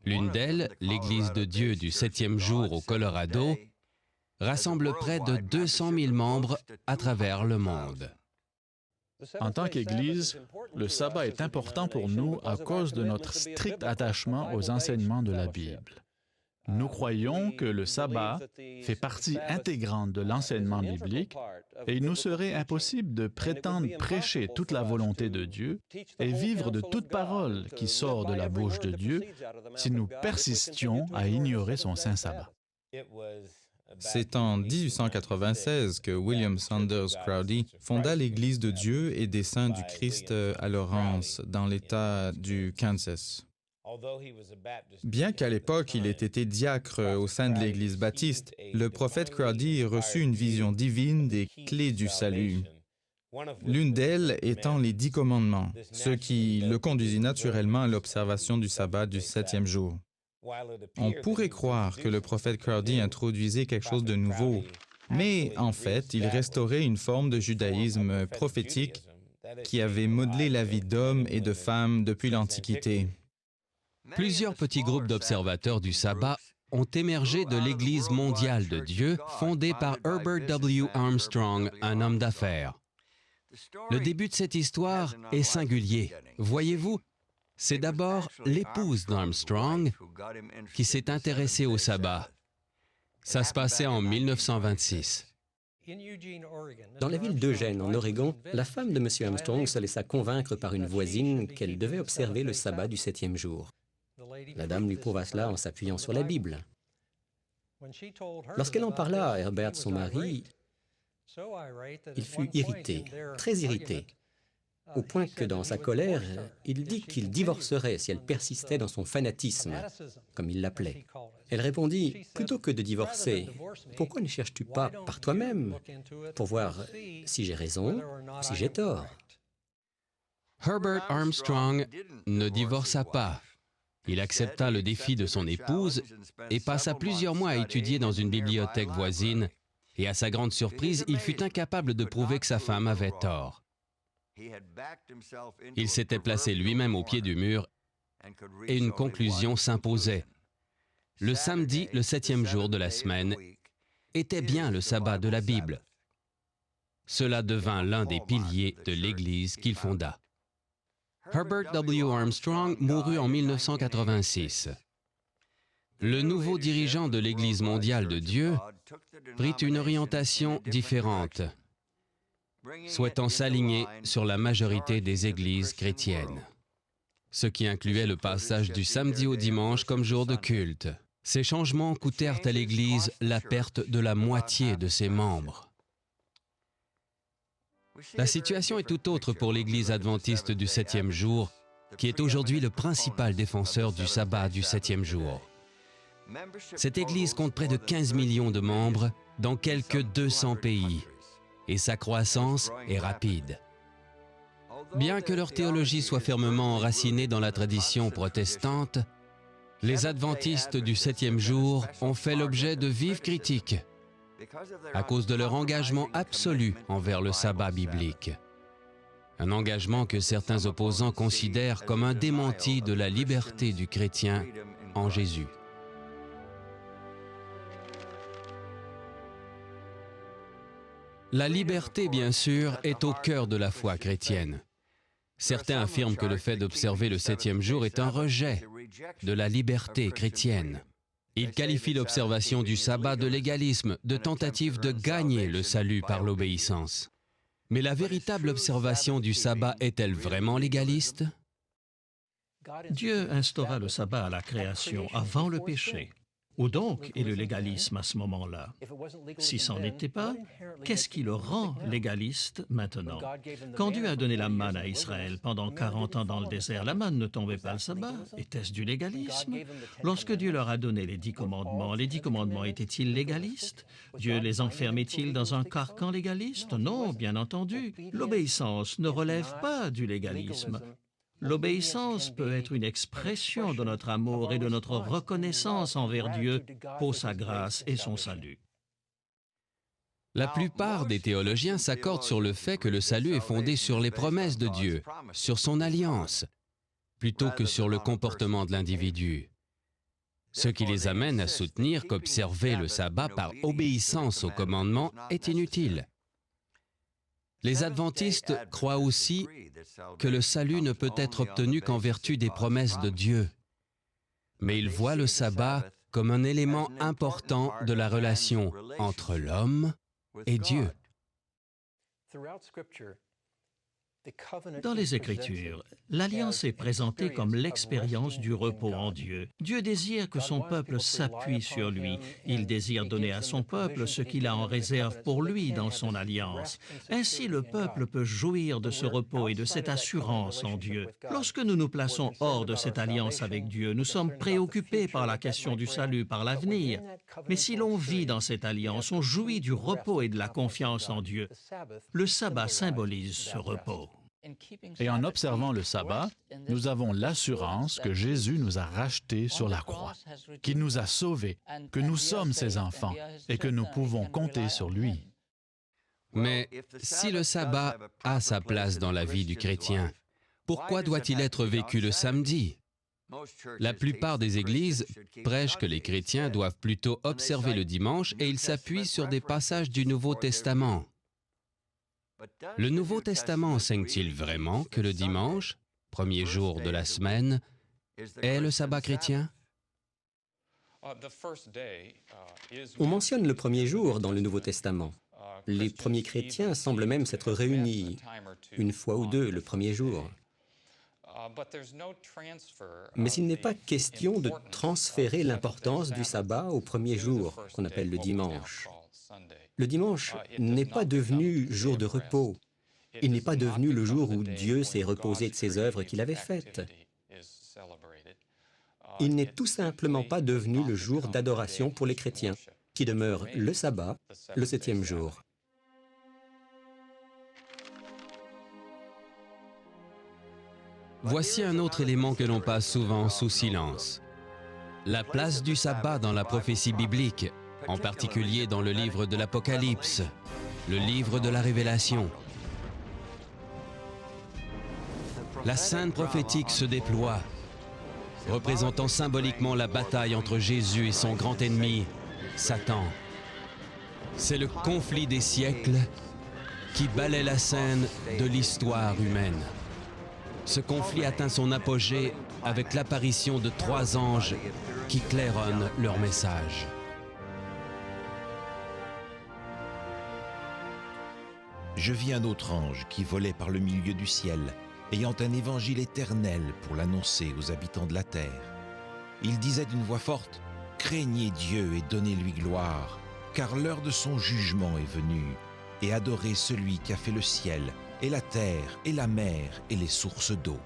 L'une d'elles, l'Église de Dieu du 7e jour au Colorado, rassemble près de 200 000 membres à travers le monde. En tant qu'Église, le sabbat est important pour nous à cause de notre strict attachement aux enseignements de la Bible. Nous croyons que le sabbat fait partie intégrante de l'enseignement biblique et il nous serait impossible de prétendre prêcher toute la volonté de Dieu et vivre de toute parole qui sort de la bouche de Dieu si nous persistions à ignorer son saint sabbat. C'est en 1896 que William Saunders Crowdy fonda l'Église de Dieu et des Saints du Christ à Lawrence, dans l'État du Kansas. Bien qu'à l'époque il ait été diacre au sein de l'Église baptiste, le prophète Crowdy reçut une vision divine des clés du salut. L'une d'elles étant les 10 commandements, ce qui le conduisit naturellement à l'observation du sabbat du 7e jour. On pourrait croire que le prophète Crowdy introduisait quelque chose de nouveau, mais en fait, il restaurait une forme de judaïsme prophétique qui avait modelé la vie d'hommes et de femmes depuis l'Antiquité. Plusieurs petits groupes d'observateurs du sabbat ont émergé de l'Église mondiale de Dieu, fondée par Herbert W. Armstrong, un homme d'affaires. Le début de cette histoire est singulier. Voyez-vous, c'est d'abord l'épouse d'Armstrong qui s'est intéressée au sabbat. Ça se passait en 1926. Dans la ville d'Eugène, en Oregon, la femme de M. Armstrong se laissa convaincre par une voisine qu'elle devait observer le sabbat du 7e jour. La dame lui prouva cela en s'appuyant sur la Bible. Lorsqu'elle en parla à Herbert, son mari, il fut irrité, très irrité, au point que dans sa colère, il dit qu'il divorcerait si elle persistait dans son fanatisme, comme il l'appelait. Elle répondit, « Plutôt que de divorcer, pourquoi ne cherches-tu pas par toi-même pour voir si j'ai raison ou si j'ai tort ?» Herbert Armstrong ne divorça pas. Il accepta le défi de son épouse et passa plusieurs mois à étudier dans une bibliothèque voisine, et à sa grande surprise, il fut incapable de prouver que sa femme avait tort. Il s'était placé lui-même au pied du mur et une conclusion s'imposait. Le samedi, le 7e jour de la semaine, était bien le sabbat de la Bible. Cela devint l'un des piliers de l'Église qu'il fonda. Herbert W. Armstrong mourut en 1986. Le nouveau dirigeant de l'Église mondiale de Dieu prit une orientation différente, souhaitant s'aligner sur la majorité des églises chrétiennes, ce qui incluait le passage du samedi au dimanche comme jour de culte. Ces changements coûtèrent à l'Église la perte de la moitié de ses membres. La situation est tout autre pour l'Église adventiste du 7e jour, qui est aujourd'hui le principal défenseur du sabbat du 7e jour. Cette Église compte près de 15 millions de membres dans quelques 200 pays, et sa croissance est rapide. Bien que leur théologie soit fermement enracinée dans la tradition protestante, Les adventistes du 7e jour ont fait l'objet de vives critiques à cause de leur engagement absolu envers le sabbat biblique. Un engagement que certains opposants considèrent comme un démenti de la liberté du chrétien en Jésus. La liberté, bien sûr, est au cœur de la foi chrétienne. Certains affirment que le fait d'observer le 7e jour est un rejet de la liberté chrétienne. Ils qualifient l'observation du sabbat de légalisme, de tentative de gagner le salut par l'obéissance. Mais la véritable observation du sabbat est-elle vraiment légaliste? Dieu instaura le sabbat à la création avant le péché. Où donc est le légalisme à ce moment-là? Si ce n'en était pas, qu'est-ce qui le rend légaliste maintenant? Quand Dieu a donné la manne à Israël pendant 40 ans dans le désert, la manne ne tombait pas le sabbat. Était-ce du légalisme? Lorsque Dieu leur a donné les 10 commandements étaient-ils légalistes? Dieu les enfermait-il dans un carcan légaliste? Non, bien entendu. L'obéissance ne relève pas du légalisme. L'obéissance peut être une expression de notre amour et de notre reconnaissance envers Dieu pour sa grâce et son salut. La plupart des théologiens s'accordent sur le fait que le salut est fondé sur les promesses de Dieu, sur son alliance, plutôt que sur le comportement de l'individu. Ce qui les amène à soutenir qu'observer le sabbat par obéissance au commandement est inutile. Les adventistes croient aussi que le salut ne peut être obtenu qu'en vertu des promesses de Dieu. Mais ils voient le sabbat comme un élément important de la relation entre l'homme et Dieu. Dans les Écritures, l'Alliance est présentée comme l'expérience du repos en Dieu. Dieu désire que son peuple s'appuie sur lui. Il désire donner à son peuple ce qu'il a en réserve pour lui dans son alliance. Ainsi, le peuple peut jouir de ce repos et de cette assurance en Dieu. Lorsque nous nous plaçons hors de cette alliance avec Dieu, nous sommes préoccupés par la question du salut, par l'avenir. Mais si l'on vit dans cette alliance, on jouit du repos et de la confiance en Dieu. Le sabbat symbolise ce repos. Et en observant le sabbat, nous avons l'assurance que Jésus nous a rachetés sur la croix, qu'il nous a sauvés, que nous sommes ses enfants et que nous pouvons compter sur lui. Mais si le sabbat a sa place dans la vie du chrétien, pourquoi doit-il être vécu le samedi? La plupart des églises prêchent que les chrétiens doivent plutôt observer le dimanche et ils s'appuient sur des passages du Nouveau Testament. Le Nouveau Testament enseigne-t-il vraiment que le dimanche, premier jour de la semaine, est le sabbat chrétien? On mentionne le premier jour dans le Nouveau Testament. Les premiers chrétiens semblent même s'être réunis une fois ou deux le premier jour. Mais il n'est pas question de transférer l'importance du sabbat au premier jour, qu'on appelle le dimanche. Le dimanche n'est pas devenu jour de repos. Il n'est pas devenu le jour où Dieu s'est reposé de ses œuvres qu'il avait faites. Il n'est tout simplement pas devenu le jour d'adoration pour les chrétiens, qui demeure le sabbat, le 7e jour. Voici un autre élément que l'on passe souvent sous silence. La place du sabbat dans la prophétie biblique, en particulier dans le livre de l'Apocalypse, le livre de la Révélation. La scène prophétique se déploie, représentant symboliquement la bataille entre Jésus et son grand ennemi, Satan. C'est le conflit des siècles qui balaie la scène de l'histoire humaine. Ce conflit atteint son apogée avec l'apparition de 3 anges qui claironnent leur message. Je vis un autre ange qui volait par le milieu du ciel, ayant un évangile éternel pour l'annoncer aux habitants de la terre. Il disait d'une voix forte, « Craignez Dieu et donnez-lui gloire, car l'heure de son jugement est venue, et adorez celui qui a fait le ciel, et la terre, et la mer, et les sources d'eau. »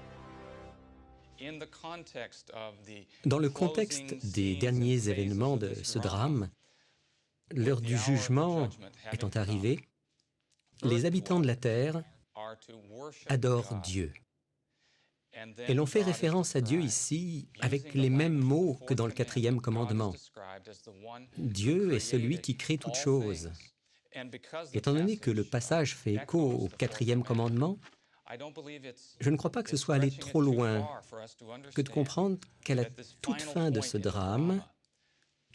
Dans le contexte des derniers événements de ce drame, l'heure du jugement étant arrivée, les habitants de la terre adorent Dieu. Et l'on fait référence à Dieu ici avec les mêmes mots que dans le 4e commandement. Dieu est celui qui crée toutes choses. Étant donné que le passage fait écho au 4e commandement, je ne crois pas que ce soit aller trop loin que de comprendre qu'à la toute fin de ce drame,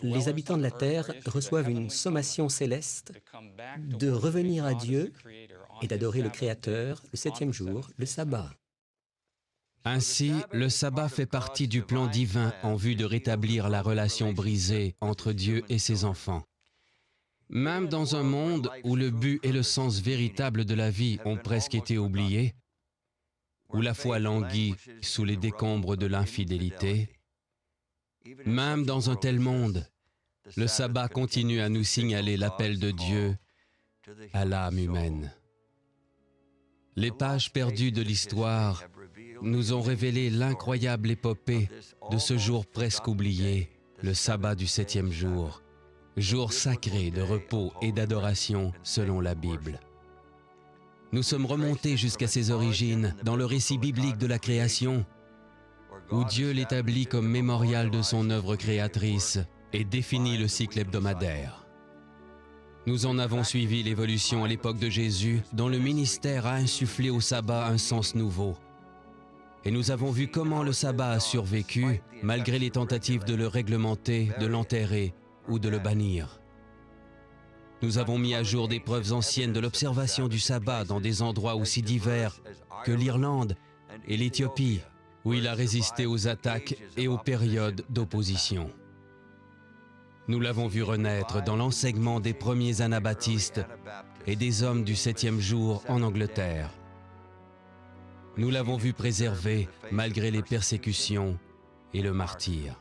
les habitants de la terre reçoivent une sommation céleste de revenir à Dieu et d'adorer le Créateur le 7e jour, le sabbat. Ainsi, le sabbat fait partie du plan divin en vue de rétablir la relation brisée entre Dieu et ses enfants. Même dans un monde où le but et le sens véritable de la vie ont presque été oubliés, où la foi languit sous les décombres de l'infidélité, même dans un tel monde, le sabbat continue à nous signaler l'appel de Dieu à l'âme humaine. Les pages perdues de l'histoire nous ont révélé l'incroyable épopée de ce jour presque oublié, le sabbat du 7e jour, jour sacré de repos et d'adoration selon la Bible. Nous sommes remontés jusqu'à ses origines dans le récit biblique de la création, où Dieu l'établit comme mémorial de son œuvre créatrice et définit le cycle hebdomadaire. Nous en avons suivi l'évolution à l'époque de Jésus, dont le ministère a insufflé au sabbat un sens nouveau. Et nous avons vu comment le sabbat a survécu, malgré les tentatives de le réglementer, de l'enterrer ou de le bannir. Nous avons mis à jour des preuves anciennes de l'observation du sabbat dans des endroits aussi divers que l'Irlande et l'Éthiopie, où il a résisté aux attaques et aux périodes d'opposition. Nous l'avons vu renaître dans l'enseignement des premiers anabaptistes et des hommes du 7e jour en Angleterre. Nous l'avons vu préservé malgré les persécutions et le martyre.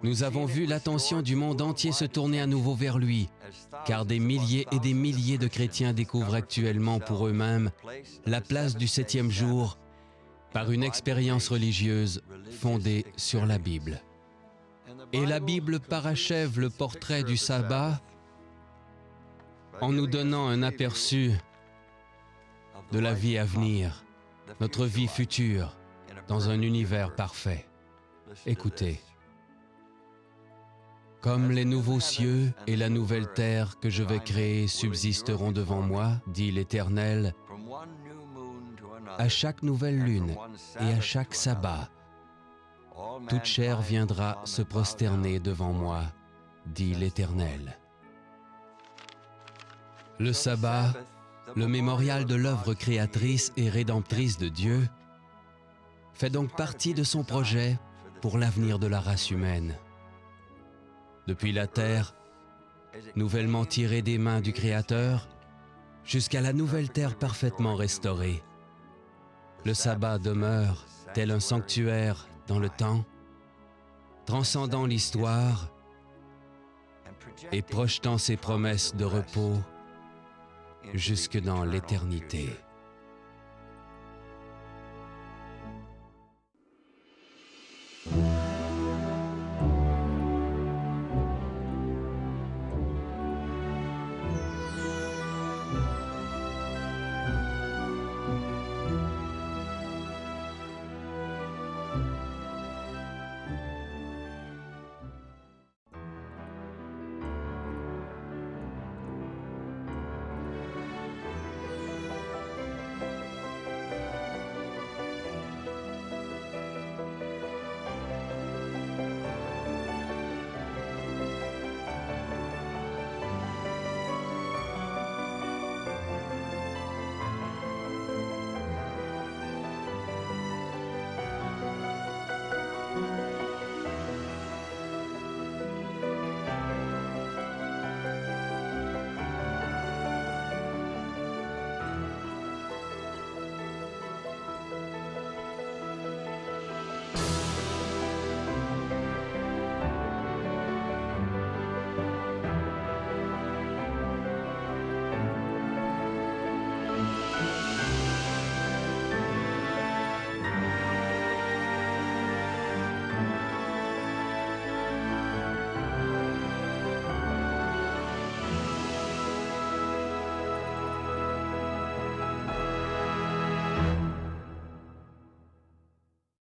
Nous avons vu l'attention du monde entier se tourner à nouveau vers lui, car des milliers et des milliers de chrétiens découvrent actuellement pour eux-mêmes la place du 7e jour par une expérience religieuse fondée sur la Bible. Et la Bible parachève le portrait du sabbat en nous donnant un aperçu de la vie à venir, notre vie future, dans un univers parfait. Écoutez. Comme les nouveaux cieux et la nouvelle terre que je vais créer subsisteront devant moi, dit l'Éternel, à chaque nouvelle lune et à chaque sabbat, toute chair viendra se prosterner devant moi, dit l'Éternel. Le sabbat, le mémorial de l'œuvre créatrice et rédemptrice de Dieu, fait donc partie de son projet pour l'avenir de la race humaine. Depuis la terre, nouvellement tirée des mains du Créateur, jusqu'à la nouvelle terre parfaitement restaurée, le sabbat demeure tel un sanctuaire dans le temps, transcendant l'histoire et projetant ses promesses de repos jusque dans l'éternité.